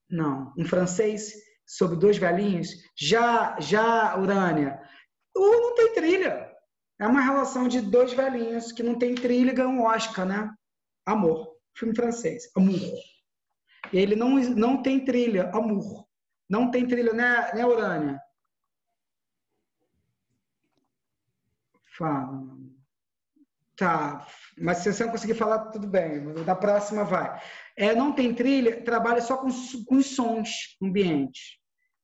Não. Em francês, sobre dois velhinhos? Já, Urânia. Não tem trilha. É uma relação de dois velhinhos que não tem trilha e ganham um Oscar, né? Amor. Filme francês. Amour. E ele não tem trilha. Amour. Não tem trilha, né, Urânia? Fala. Tá. Mas se você não conseguir falar, tudo bem. Da próxima vai. Não tem trilha, trabalha só com os sons ambientes.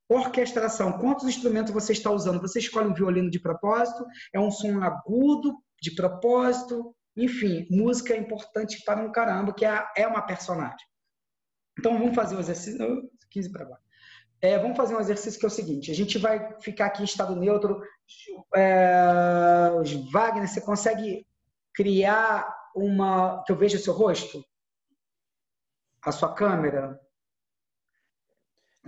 Orquestração. Quantos instrumentos você está usando? Você escolhe um violino de propósito? É um som agudo de propósito? Enfim, música é importante para um caramba, que é uma personagem. Então, vamos fazer um exercício... 15 para agora. Vamos fazer um exercício que é o seguinte. A gente vai ficar aqui em estado neutro. Wagner, você consegue criar que eu veja o seu rosto? A sua câmera?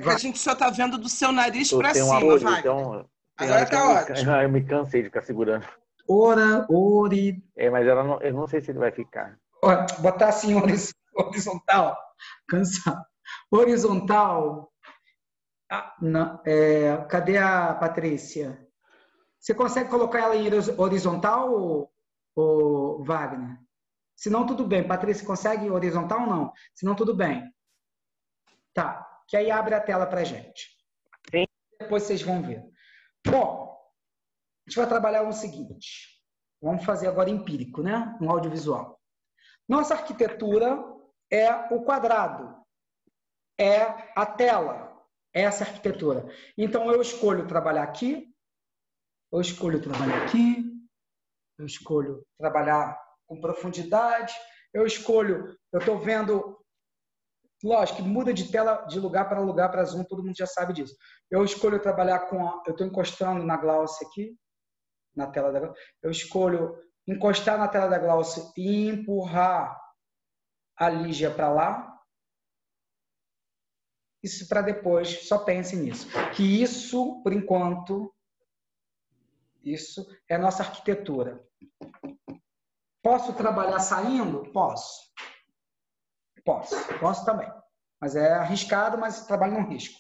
A gente só está vendo do seu nariz para cima, Wagner. Então, agora está ótimo. Eu me cansei de ficar segurando. Ori. Mas eu não sei se ele vai ficar. Botar assim horizontal. Cansado. Horizontal. Não. Cadê a Patrícia? Você consegue colocar ela em horizontal, ou Wagner? Se não, tudo bem. Patrícia, consegue horizontal ou não? Se não, tudo bem. Tá. Que aí abre a tela pra gente. Sim. Depois vocês vão ver. Bom, a gente vai trabalhar o seguinte. Vamos fazer agora empírico, né? Um audiovisual. Nossa arquitetura é o quadrado. É a tela. Essa arquitetura. Então, eu escolho trabalhar aqui. Eu escolho trabalhar aqui. Eu escolho trabalhar com profundidade. Eu estou vendo... Lógico que muda de tela, de lugar para zoom, todo mundo já sabe disso. Eu escolho trabalhar eu estou encostando na Glaucia aqui, na tela da Glaucia. Eu escolho encostar na tela da Glaucia e empurrar a Lígia para lá. Isso para depois, só pense nisso. Que isso, por enquanto, isso é nossa arquitetura. Posso trabalhar saindo? Posso. Posso também. Mas é arriscado, mas trabalho no risco.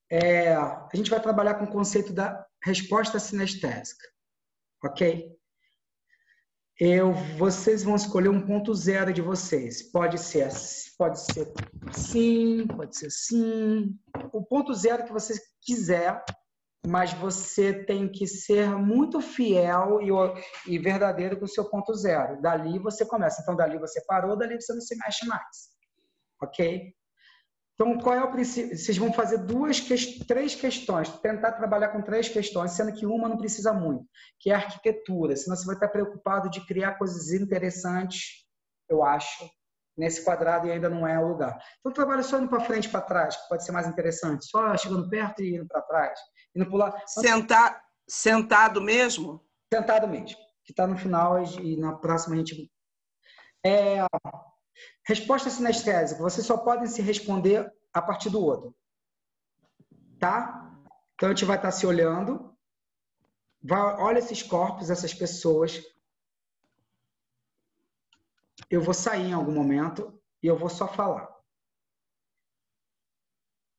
A gente vai trabalhar com o conceito da resposta sinestésica. Ok? Vocês vão escolher um ponto zero de vocês. Pode ser sim, pode ser sim. O ponto zero que você quiser, mas você tem que ser muito fiel e verdadeiro com o seu ponto zero. Dali você começa. Então, dali você parou, dali você não se mexe mais. Ok? Então, qual é o princípio? Vocês vão fazer três questões. Tentar trabalhar com 3 questões, sendo que uma não precisa muito, que é a arquitetura. Senão você vai estar preocupado de criar coisas interessantes, eu acho, nesse quadrado e ainda não é o lugar. Então, trabalha só indo para frente e para trás, que pode ser mais interessante. Só chegando perto e indo para trás. Indo pular. Sentado mesmo? Sentado mesmo. Que está no final e na próxima a gente... Resposta sinestésica. Vocês só podem se responder a partir do outro. Tá? Então, a gente vai estar se olhando. Olha esses corpos, essas pessoas. Eu vou sair em algum momento e eu vou só falar.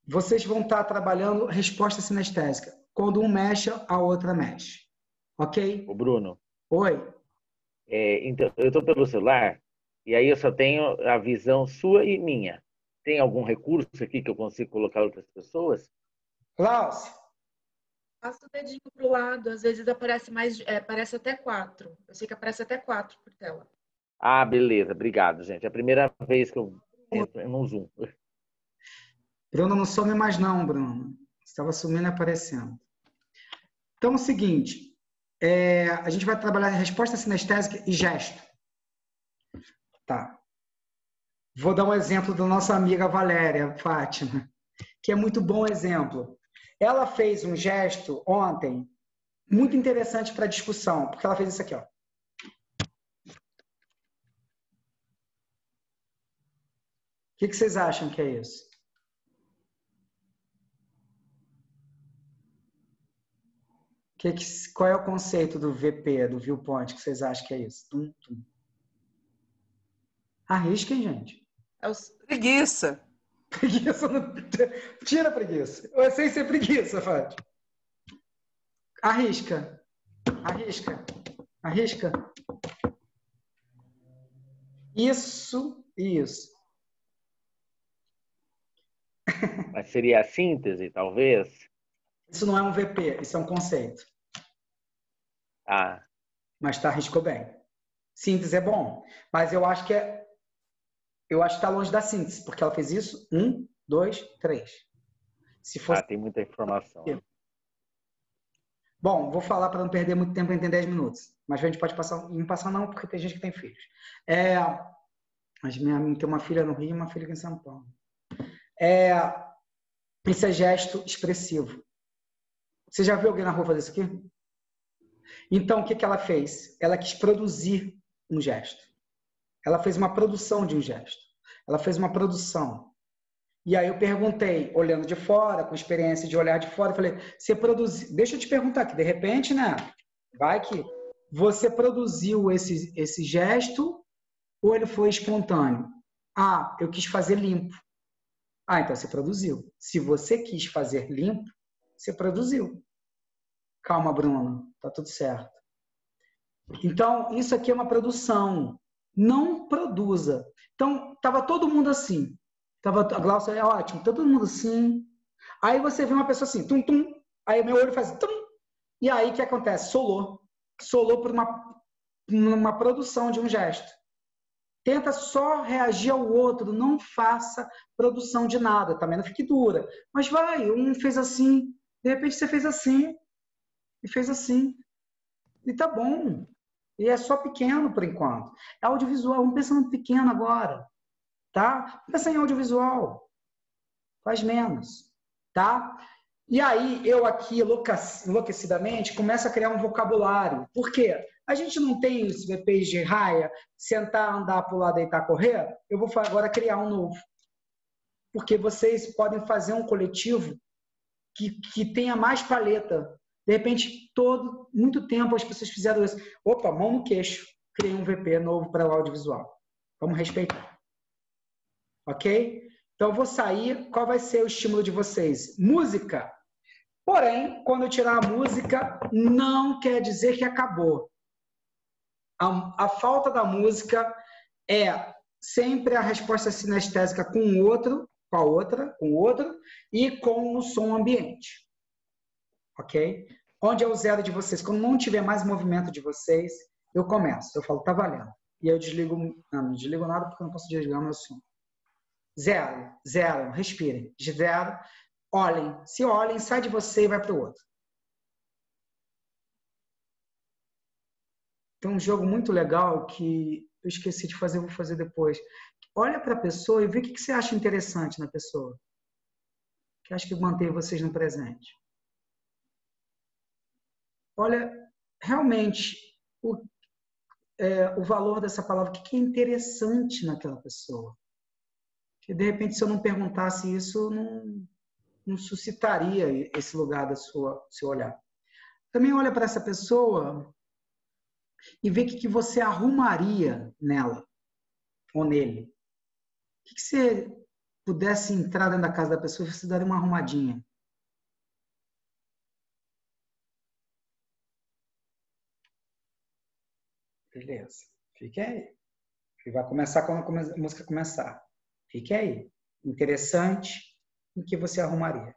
Vocês vão estar trabalhando resposta sinestésica. Quando um mexe, a outra mexe. Ok? Ô, Bruno. Oi. Então, eu estou pelo celular e aí eu só tenho a visão sua e minha. Tem algum recurso aqui que eu consigo colocar outras pessoas? Glaucia. Passa o dedinho para o lado. Às vezes aparece aparece até 4. Eu sei que aparece até 4 por tela. Ah, beleza. Obrigado, gente. É a primeira vez que eu entro no Zoom. Bruno, não some mais não, Bruno. Estava sumindo e aparecendo. Então, é o seguinte. A gente vai trabalhar resposta sinestésica e gesto. Tá. Vou dar um exemplo da nossa amiga Valéria Fátima, que é muito bom exemplo. Ela fez um gesto ontem muito interessante para a discussão, porque ela fez isso aqui, ó. O que vocês acham que é isso? Qual é o conceito do VP, do viewpoint, que vocês acham que é isso? Tum, tum. Arrisquem, gente. Preguiça. Preguiça não... Tira a preguiça. Eu sei ser preguiça, Fátima. Arrisca. Arrisca. Arrisca. Isso. Mas seria a síntese, talvez? Isso não é um VP, isso é um conceito. Ah. Mas arriscou bem. Síntese é bom, mas eu acho que está longe da síntese, porque ela fez isso 1, 2, 3. Se fosse... tem muita informação. Bom, vou falar para não perder muito tempo, em 10 minutos. Mas a gente pode passar, não passar não, porque tem gente que tem filhos. Mas minha mãe tem uma filha no Rio e uma filha aqui em São Paulo. Esse é gesto expressivo. Você já viu alguém na rua fazer isso aqui? Então, o que ela fez? Ela quis produzir um gesto. Ela fez uma produção de um gesto. Ela fez uma produção. E aí eu perguntei, olhando de fora, com experiência de olhar de fora, eu falei, você produziu... Deixa eu te perguntar aqui, de repente, né? Vai que você produziu esse gesto ou ele foi espontâneo? Ah, eu quis fazer limpo. Ah, então você produziu. Se você quis fazer limpo, você produziu. Calma, Bruno, tá tudo certo. Então, isso aqui é uma produção. Não produza. Então, tava todo mundo assim. A Glaucia é ótimo, todo mundo assim. Aí você vê uma pessoa assim, tum, tum. Aí meu olho faz tum. E aí o que acontece? Solou. Solou por uma produção de um gesto. Tenta só reagir ao outro, não faça produção de nada, também não fique dura. Mas vai, um fez assim, de repente você fez assim, e fez assim. E tá bom. E é só pequeno por enquanto. É audiovisual, vamos pensando pequeno agora. Tá? Pensa em audiovisual. Faz menos. Tá? E aí, eu aqui, enlouquecidamente, começo a criar um vocabulário. Por quê? A gente não tem os VPs de raia, sentar, andar, pular, deitar, correr? Eu vou agora criar um novo. Porque vocês podem fazer um coletivo que tenha mais paleta. De repente, muito tempo as pessoas fizeram isso. Opa, mão no queixo. Criei um VP novo para o audiovisual. Vamos respeitar. Ok? Então, eu vou sair. Qual vai ser o estímulo de vocês? Música. Porém, quando eu tirar a música, não quer dizer que acabou. A falta da música é sempre a resposta sinestésica com o outro, com a outra, com o outro, e com o som ambiente. Ok? Onde é o zero de vocês? Quando não tiver mais movimento de vocês, eu começo. Eu falo, tá valendo. E aí eu desligo. Não desligo nada porque eu não posso desligar o meu som. Zero, zero, respirem. Zero, olhem. Se olhem, sai de você e vai para o outro. Tem um jogo muito legal que eu esqueci de fazer, vou fazer depois. Olha para a pessoa e vê o que você acha interessante na pessoa. Que acha que mantém vocês no presente. Olha, realmente, o valor dessa palavra, o que é interessante naquela pessoa. Que, de repente, se eu não perguntasse isso, não suscitaria esse lugar do seu olhar. Também olha para essa pessoa e vê o que você arrumaria nela ou nele. O que você pudesse entrar dentro da casa da pessoa e você daria uma arrumadinha. Beleza. Fique aí. E vai começar quando a música começar. Fique aí. Interessante. O que você arrumaria?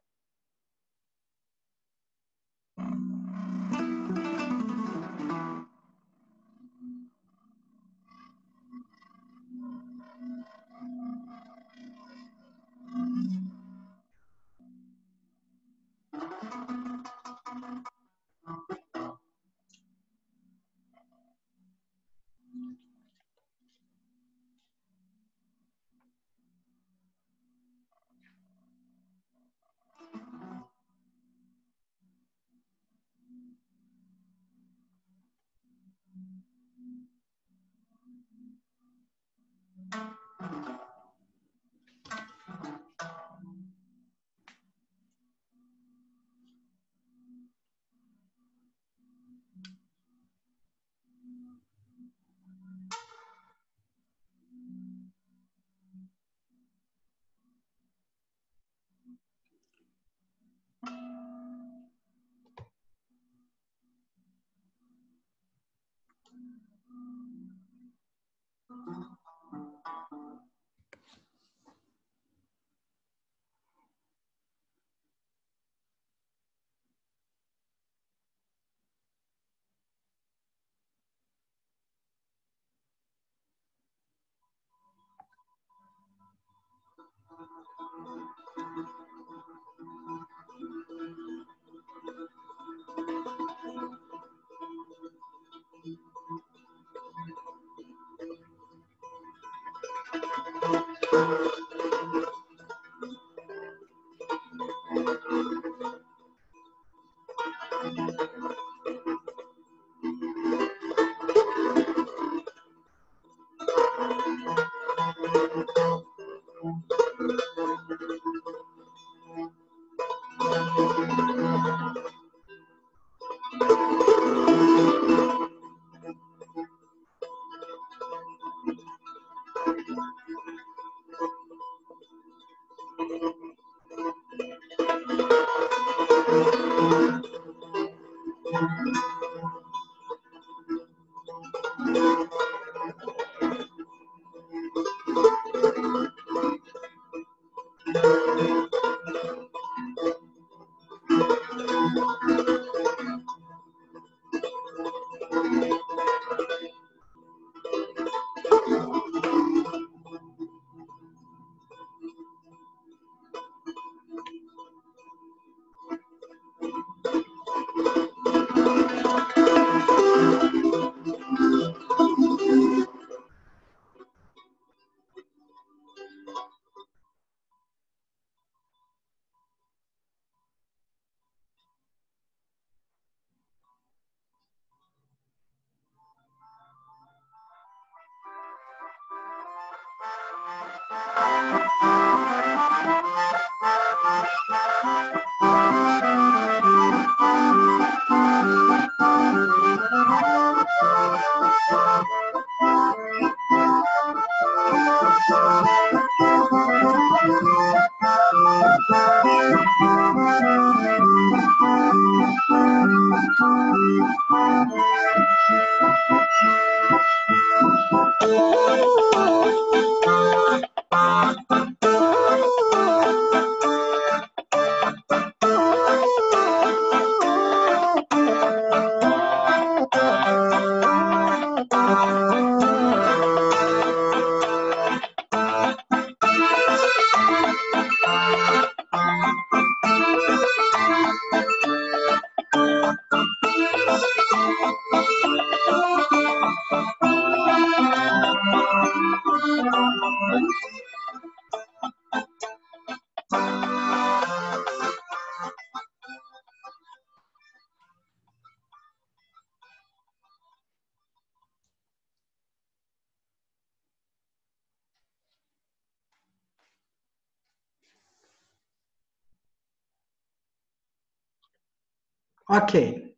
Ok.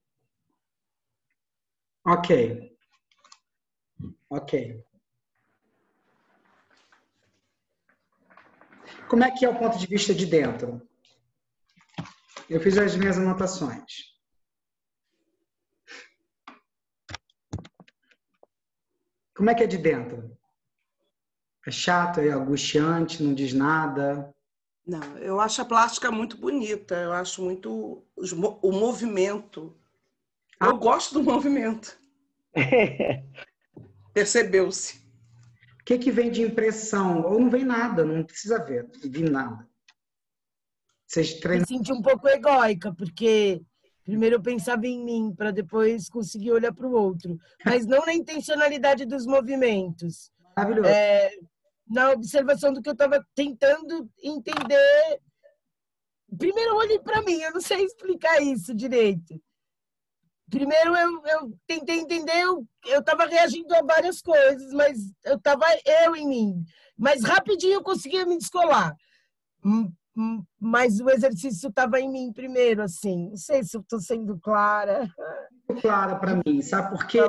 Ok. Ok. Como é que é o ponto de vista de dentro? Eu fiz as minhas anotações. Como é que é de dentro? É chato, é angustiante, não diz nada? Não, eu acho a plástica muito bonita, eu acho muito o movimento. Eu gosto do movimento. Percebeu-se. O que vem de impressão? Ou não vem nada, não precisa ver, não vi nada. Vocês treinam... Me senti um pouco egóica, porque primeiro eu pensava em mim, para depois conseguir olhar para o outro. Mas não na intencionalidade dos movimentos. Maravilhoso. Na observação do que eu estava tentando entender. Primeiro eu olhei para mim, eu não sei explicar isso direito. Primeiro eu tentei entender, eu estava reagindo a várias coisas, mas eu estava em mim. Mas rapidinho eu conseguia me descolar. Mas o exercício estava em mim primeiro, assim. Não sei se eu estou sendo clara. Muito clara para mim, sabe por quê?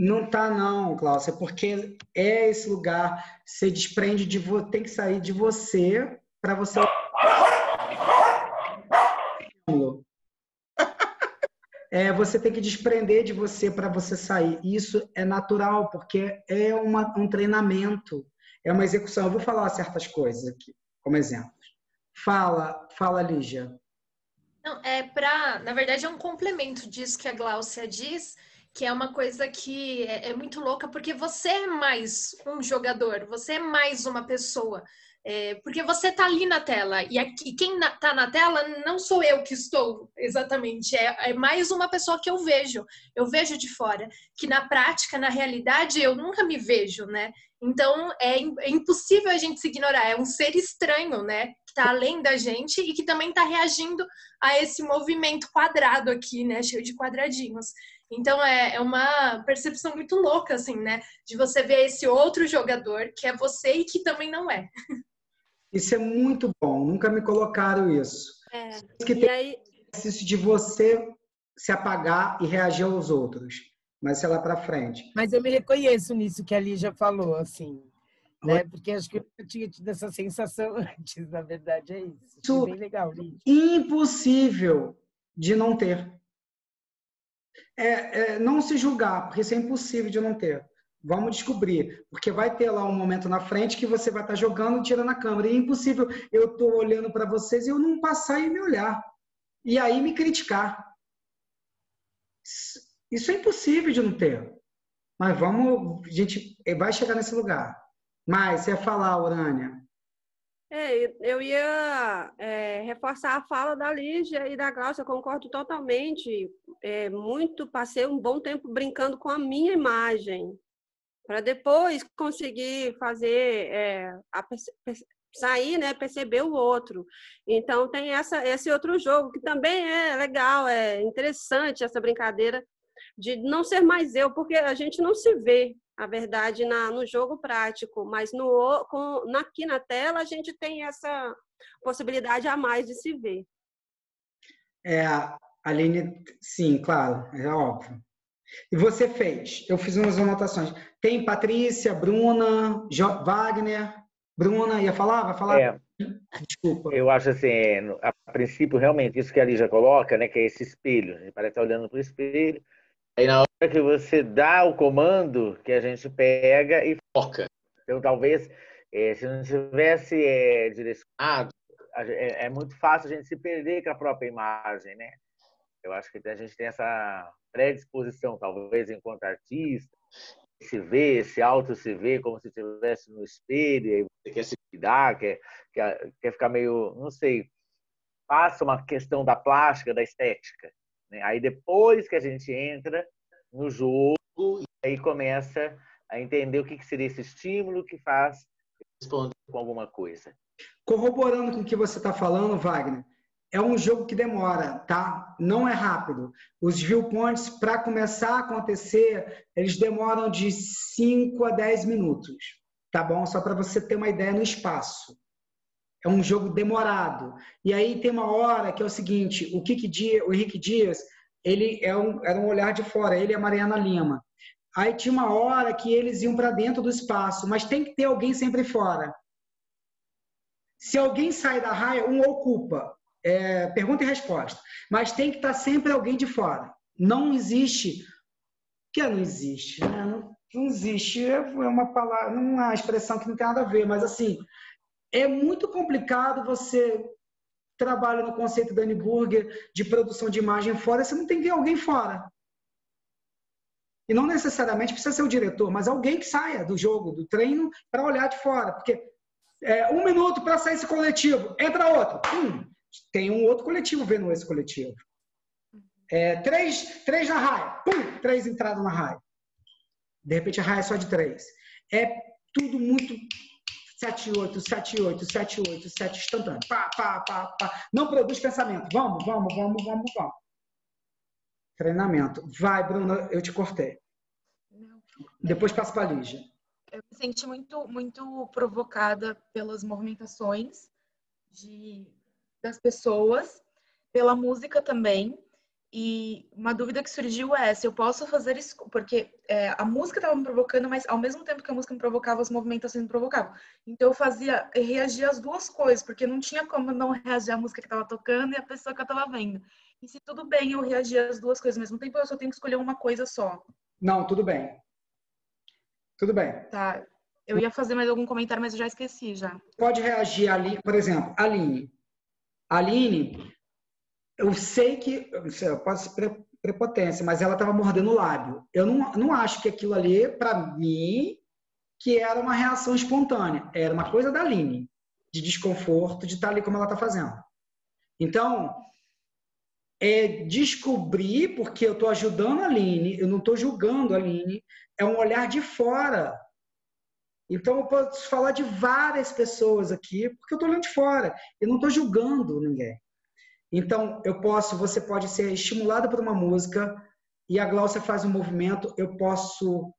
Não tá não, Cláudia, porque é esse lugar, você desprende de você, tem que sair de você para você... você tem que desprender de você para você sair. Isso é natural, porque é um treinamento, é uma execução. Eu vou falar certas coisas aqui, como exemplos. Fala, Lígia. Não, na verdade, é um complemento disso que a Gláucia diz, que é uma coisa que é muito louca, porque você é mais um jogador, você é mais uma pessoa. Porque você tá ali na tela, e aqui, quem tá na tela não sou eu que estou, exatamente, é mais uma pessoa que eu vejo de fora, que na prática, na realidade, eu nunca me vejo, né? Então, é impossível a gente se ignorar, é um ser estranho, né? Que tá além da gente e que também tá reagindo a esse movimento quadrado aqui, né? Cheio de quadradinhos. Então, é uma percepção muito louca, assim, né? De você ver esse outro jogador, que é você e que também não é. Isso é muito bom, nunca me colocaram isso. Que tem exercício de você se apagar e reagir aos outros, mas sei lá para frente. Mas eu me reconheço nisso que a Lígia falou, assim, né? Porque acho que eu tinha tido essa sensação antes, na verdade é isso. Isso bem legal, Lígia. Impossível de não ter. Não se julgar, porque isso é impossível de não ter. Vamos descobrir, porque vai ter lá um momento na frente que você vai estar jogando e tirando a câmera. E é impossível eu estou olhando para vocês e eu não passar e me olhar. E aí me criticar. Isso é impossível de não ter. Mas vamos, a gente vai chegar nesse lugar. Mas você ia falar, Urânia? Eu ia reforçar a fala da Lígia e da Gláucia, eu concordo totalmente. Passei um bom tempo brincando com a minha imagem, para depois conseguir fazer, sair, né, perceber o outro. Então, tem esse outro jogo, que também é legal, é interessante essa brincadeira de não ser mais eu, porque a gente não se vê, a verdade, no jogo prático, mas aqui na tela a gente tem essa possibilidade a mais de se ver. Aline, sim, claro, é óbvio. E você fez? Eu fiz umas anotações. Tem Patrícia, Bruna, Wagner. Bruna, ia falar? Vai falar? Desculpa. Eu acho assim, a princípio, realmente, isso que a Lígia coloca, né, que é esse espelho. A gente parece estar olhando para o espelho. Aí, na hora que você dá o comando, que a gente pega e foca. Então, talvez, se não tivesse direcionado, é muito fácil a gente se perder com a própria imagem, né? Eu acho que a gente tem essa predisposição, talvez, enquanto artista, se vê, se se vê como se estivesse no espelho, e você quer se cuidar, quer ficar meio, não sei, passa uma questão da plástica, da estética, né? Aí depois que a gente entra no jogo, e aí começa a entender o que seria esse estímulo que faz responder com alguma coisa. Corroborando com o que você está falando, Wagner, é um jogo que demora, tá? Não é rápido. Os viewpoints, para começar a acontecer, eles demoram de 5 a 10 minutos, tá bom? Só para você ter uma ideia no espaço. É um jogo demorado. E aí tem uma hora que é o seguinte, o Henrique Dias, ele era um olhar de fora, ele e a Mariana Lima. Aí tinha uma hora que eles iam para dentro do espaço, mas tem que ter alguém sempre fora. Se alguém sai da raia, um ocupa. Pergunta e resposta. Mas tem que estar sempre alguém de fora. Não existe. Que não existe, né? Não existe. É uma palavra, uma expressão que não tem nada a ver, mas assim, é muito complicado você trabalha no conceito da Annie Burger de produção de imagem fora, você não tem que ter alguém fora. E não necessariamente precisa ser o diretor, mas alguém que saia do jogo, do treino, para olhar de fora. Porque 1 minuto para sair esse coletivo, entra outro. Tem um outro coletivo vendo esse coletivo. 3 na raia. 3 entradas na raia. De repente a raia é só de 3. É tudo muito 7-8, 7-8, 7-8, 7 instantâneo. Pá, pá, pá, pá. Não produz pensamento. Vamos. Treinamento. Vai, Bruna, eu te cortei. Depois passo para a Lígia. Eu me senti muito provocada pelas movimentações das pessoas, pela música também. E uma dúvida que surgiu é se eu posso fazer isso, porque a música estava me provocando, mas ao mesmo tempo que a música me provocava, as movimentações me provocavam. Então eu reagia às duas coisas, porque não tinha como não reagir à música que estava tocando e à pessoa que eu estava vendo. E se tudo bem eu reagir às duas coisas ao mesmo tempo, eu só tenho que escolher uma coisa só. Não, tudo bem. Tudo bem. Tá. Eu ia fazer mais algum comentário, mas eu já esqueci já. Pode reagir ali, por exemplo, Aline. Aline, eu sei que pode ser prepotência, mas ela estava mordendo o lábio. Eu não acho que aquilo ali, para mim, que era uma reação espontânea. Era uma coisa da Aline. de desconforto de estar ali como ela está fazendo. Então, descobrir, porque eu estou ajudando a Aline, eu não estou julgando a Aline, é um olhar de fora. Então, eu posso falar de várias pessoas aqui, porque eu estou olhando de fora, eu não estou julgando ninguém. Então, você pode ser estimulada por uma música e a Gláucia faz um movimento, eu posso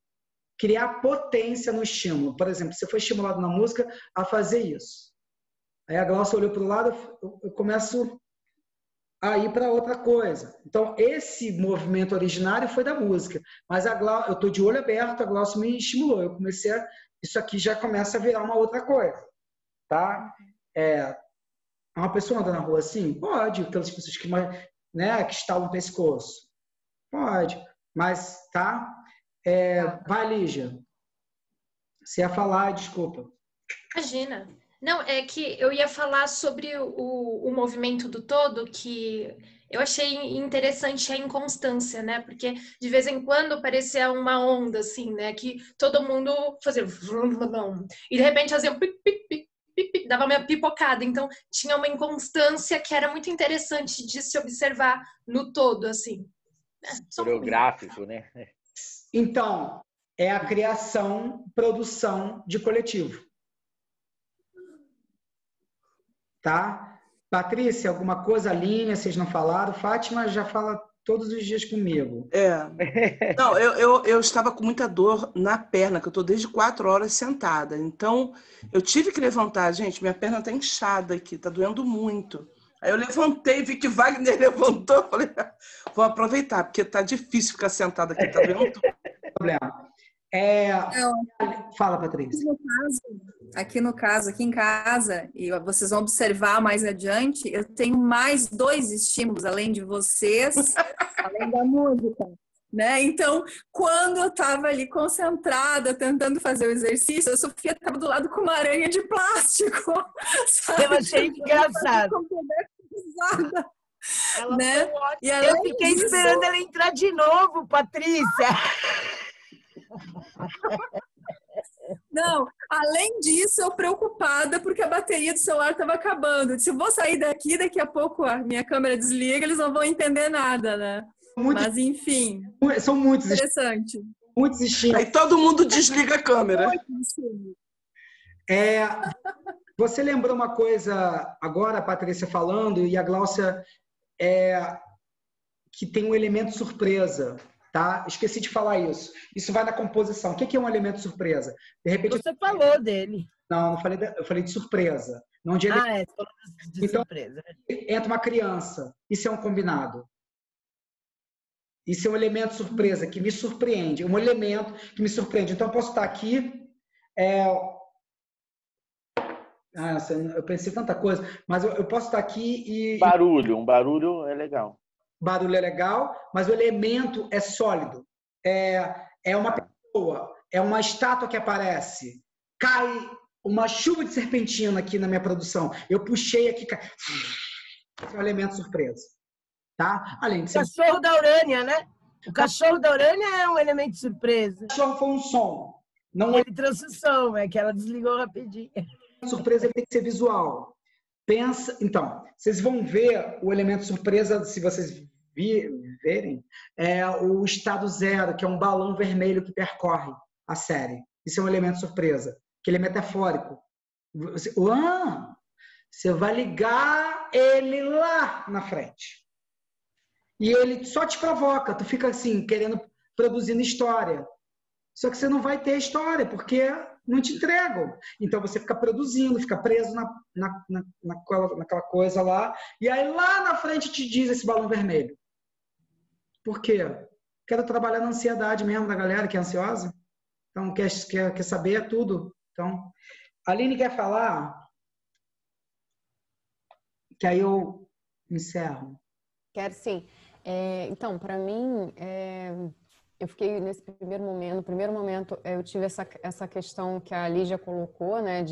criar potência no estímulo. Por exemplo, você foi estimulado na música a fazer isso. Aí a Gláucia olhou para o lado, eu começo a ir para outra coisa. Então, esse movimento originário foi da música. Mas eu estou de olho aberto, a Gláucia me estimulou. Eu comecei isso aqui já começa a virar uma outra coisa. Tá? Uma pessoa anda na rua assim? Pode. Aquelas pessoas que, né, que estalam o pescoço. Pode. Mas, tá? Vai, Lígia. Você ia falar, desculpa. Imagina. Não, é que eu ia falar sobre o movimento do todo, que eu achei interessante a inconstância, né? Porque de vez em quando parecia uma onda, assim, né? Que todo mundo fazia... E de repente fazia pic, pic, pic, pic, pic, dava uma pipocada. Então tinha uma inconstância que era muito interessante de se observar no todo, assim. Coreográfico, né? Então, é a criação, produção de coletivo. Tá? Patrícia, alguma coisa? Aline, vocês não falaram? Fátima já fala todos os dias comigo. Não, eu estava com muita dor na perna, que eu estou desde 4 horas sentada. Então, eu tive que levantar. Gente, minha perna está inchada aqui, está doendo muito. Aí eu levantei, vi que Wagner levantou. Falei, vou aproveitar, porque está difícil ficar sentada aqui, está doendo tudo. Problema. Fala, Patrícia. Aqui em casa, e vocês vão observar mais adiante, eu tenho mais 2 estímulos, além de vocês, além da música, né? Então, quando eu estava ali concentrada, tentando fazer o exercício, a Sofia estava do lado com uma aranha de plástico. Sabe? Eu achei engraçado. Né? Eu fiquei esperando ela entrar de novo, Patrícia. Não, além disso, eu preocupada porque a bateria do celular estava acabando. Se eu vou sair daqui a pouco a minha câmera desliga, eles não vão entender nada, né? Mas, enfim. São muitos. Interessante. Muitos estímulos. Aí todo mundo desliga a câmera. Você lembrou uma coisa agora, a Patrícia falando, e a Gláucia, que tem um elemento surpresa. Tá? Esqueci de falar isso. Isso vai na composição. O que é um elemento surpresa? De repente, você falou dele. Não falei. Eu falei de surpresa. Não de elemento. De então, surpresa. Entra uma criança. Isso é um combinado. Isso é um elemento surpresa que me surpreende. Um elemento que me surpreende. Então, eu posso estar aqui. Eu pensei tanta coisa, mas eu posso estar aqui e. Um barulho é legal. Barulho é legal, mas o elemento é sólido. É uma pessoa, é uma estátua que aparece. Cai uma chuva de serpentina aqui na minha produção. Eu puxei aqui, cai. Esse é um elemento surpresa. Tá? Além de ser... O cachorro da Urânia, né? O cachorro da Urânia é um elemento surpresa. O cachorro foi um som. Não ele trouxe o som, que ela desligou rapidinho. Surpresa tem que ser visual. Pensa, então, vocês vão ver o elemento surpresa, se vocês verem, o estado zero, que é um balão vermelho que percorre a série. Isso é um elemento surpresa, que ele é metafórico. Você vai ligar ele lá na frente. E ele só te provoca, tu fica assim, querendo, produzindo história. Só que você não vai ter história, porque não te entregam. Então você fica produzindo, fica preso naquela coisa lá, e aí lá na frente te diz esse balão vermelho. Por quê? Quero trabalhar na ansiedade mesmo da galera que é ansiosa. Então quer saber tudo. Então, a Aline quer falar? Que aí eu encerro. Quero sim. Então, para mim, eu fiquei nesse primeiro momento. No primeiro momento, eu tive essa questão que a Lígia colocou, né,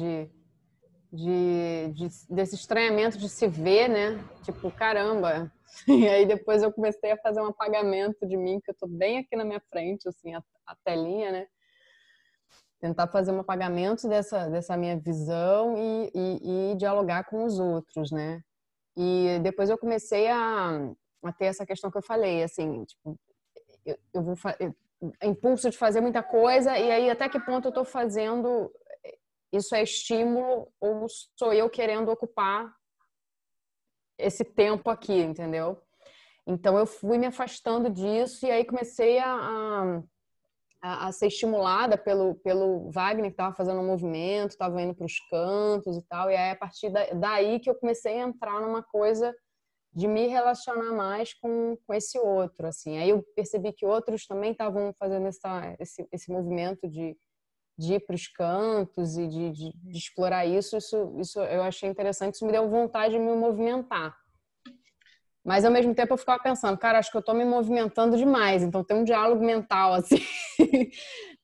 desse estranhamento de se ver, né? Tipo, caramba. E aí depois eu comecei a fazer um apagamento de mim, que eu tô bem aqui na minha frente, assim, a telinha, né? tentar fazer um apagamento dessa minha visão e dialogar com os outros, né? E depois eu comecei a ter essa questão que eu falei, assim, tipo, eu vou impulso de fazer muita coisa, e aí até que ponto eu estou fazendo, isso é estímulo ou sou eu querendo ocupar esse tempo aqui, entendeu? Então eu fui me afastando disso e aí comecei a ser estimulada pelo Wagner, que estava fazendo um movimento, estava indo para os cantos e tal, e aí a partir daí que eu comecei a entrar numa coisa de me relacionar mais com esse outro, assim. Aí eu percebi que outros também estavam fazendo esse movimento de ir para os cantos e de explorar isso eu achei interessante, isso me deu vontade de me movimentar. Mas, ao mesmo tempo, eu ficava pensando, cara, acho que eu estou me movimentando demais. Então, tem um diálogo mental, assim,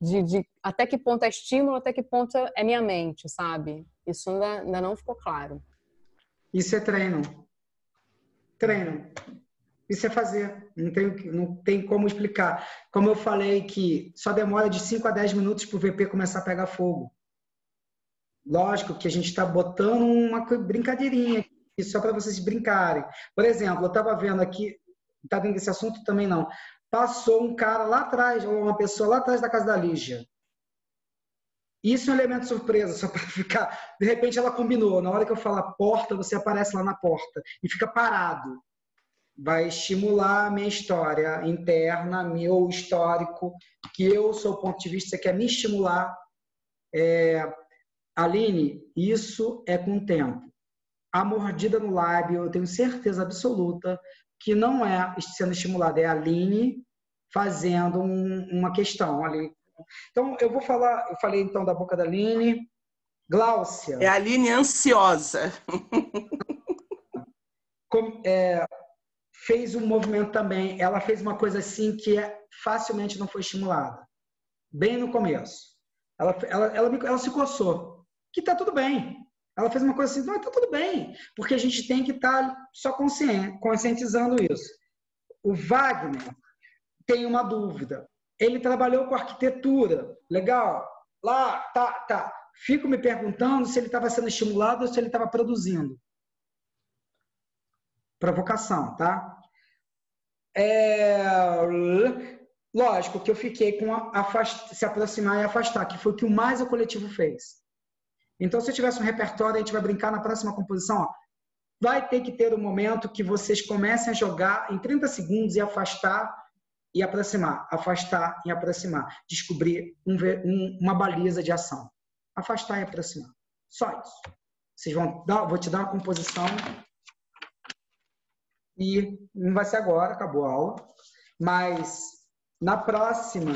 de até que ponto é estímulo, até que ponto é minha mente, sabe? Isso ainda não ficou claro. Isso é treino. Treino. Isso é fazer. Não tem como explicar. Como eu falei que só demora de 5 a 10 minutos para o VP começar a pegar fogo. Lógico que a gente está botando uma brincadeirinha isso só para vocês brincarem. Por exemplo, eu estava vendo aqui, está dentro desse assunto também não, passou um cara lá atrás, ou uma pessoa lá atrás da casa da Lígia. Isso é um elemento surpresa, só para ficar... De repente ela combinou, na hora que eu falar porta, você aparece lá na porta e fica parado. Vai estimular a minha história interna, meu histórico, que eu sou o ponto de vista, você quer me estimular. Aline, isso é com o tempo. A mordida no lábio, eu tenho certeza absoluta que não é sendo estimulada, é a Aline fazendo uma questão ali. Então, eu falei então da boca da Aline. Gláucia. É a Aline ansiosa. Fez um movimento também, ela fez uma coisa assim que facilmente não foi estimulada. Bem no começo. Ela se coçou, que tá tudo bem. Ela fez uma coisa assim, não, tá tudo bem, porque a gente tem que estar só conscientizando isso. O Wagner tem uma dúvida. Ele trabalhou com arquitetura, legal, lá, tá. Fico me perguntando se ele estava sendo estimulado ou se ele estava produzindo. Provocação, tá? Lógico que eu fiquei com se aproximar e afastar, que foi o que mais o coletivo fez. Então, se eu tivesse um repertório, a gente vai brincar na próxima composição. Ó, vai ter que ter um momento que vocês comecem a jogar em 30 segundos e afastar e aproximar. Afastar e aproximar. Descobrir uma baliza de ação. Afastar e aproximar. Só isso. Vocês vou te dar uma composição e não vai ser agora, acabou a aula. Mas na próxima,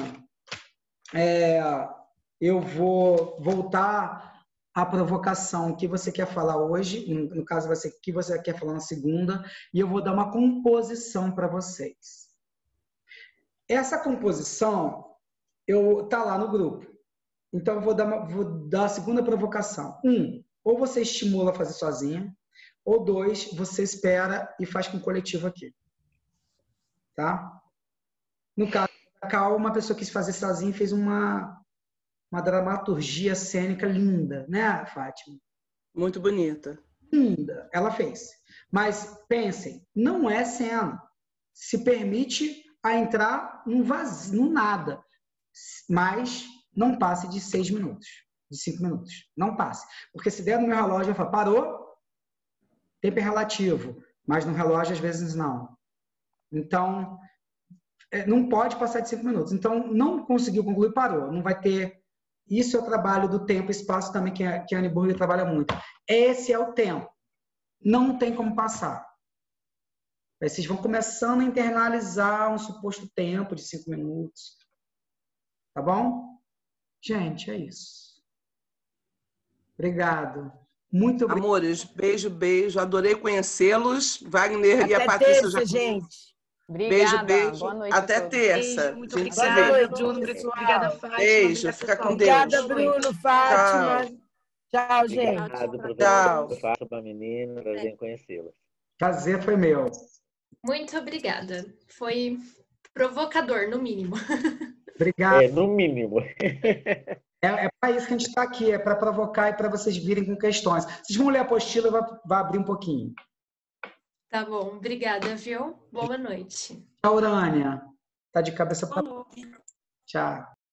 eu vou voltar a provocação que você quer falar hoje, no caso vai ser que você quer falar na segunda, e eu vou dar uma composição para vocês. Essa composição tá lá no grupo. Então eu vou dar a segunda provocação. Ou você estimula a fazer sozinha, ou 2, você espera e faz com o coletivo aqui. Tá? No caso da Cal, uma pessoa quis fazer sozinha e fez uma dramaturgia cênica linda, né, Fátima? Muito bonita. Linda, ela fez. Mas pensem, não é cena. Se permite a entrar num vazio, num nada. Mas não passe de 6 minutos, de 5 minutos. Não passe. Porque se der no meu relógio, eu falo, parou? Tempo é relativo. Mas no relógio, às vezes, não. Então, não pode passar de 5 minutos. Então, não conseguiu concluir, parou. Não vai ter... Isso é o trabalho do tempo e espaço também, que a Annie Burger trabalha muito. Esse é o tempo. Não tem como passar. Aí vocês vão começando a internalizar um suposto tempo de 5 minutos. Tá bom? Gente, é isso. Obrigado. Muito obrigado. Amores, beijo. Adorei conhecê-los. Wagner até e a Patrícia terça, gente. Obrigada. Beijo. Boa noite. Até terça. Beijo, muito obrigada, Bruno. Obrigada, Fátima. Beijo. Fica com Deus. Obrigada, Bruno, Fátima. Tchau, gente. Obrigado, professor. Tchau. Fátima, menina. Prazer em conhecê-la. Prazer foi meu. Muito obrigada. Foi provocador, no mínimo. Obrigado. No mínimo. É para isso que a gente está aqui, é para provocar e para vocês virem com questões. Vocês vão ler a apostila, vai abrir um pouquinho. Tá bom, obrigada, viu? Boa noite. Tchau, Urânia. Tá de cabeça para... Tchau.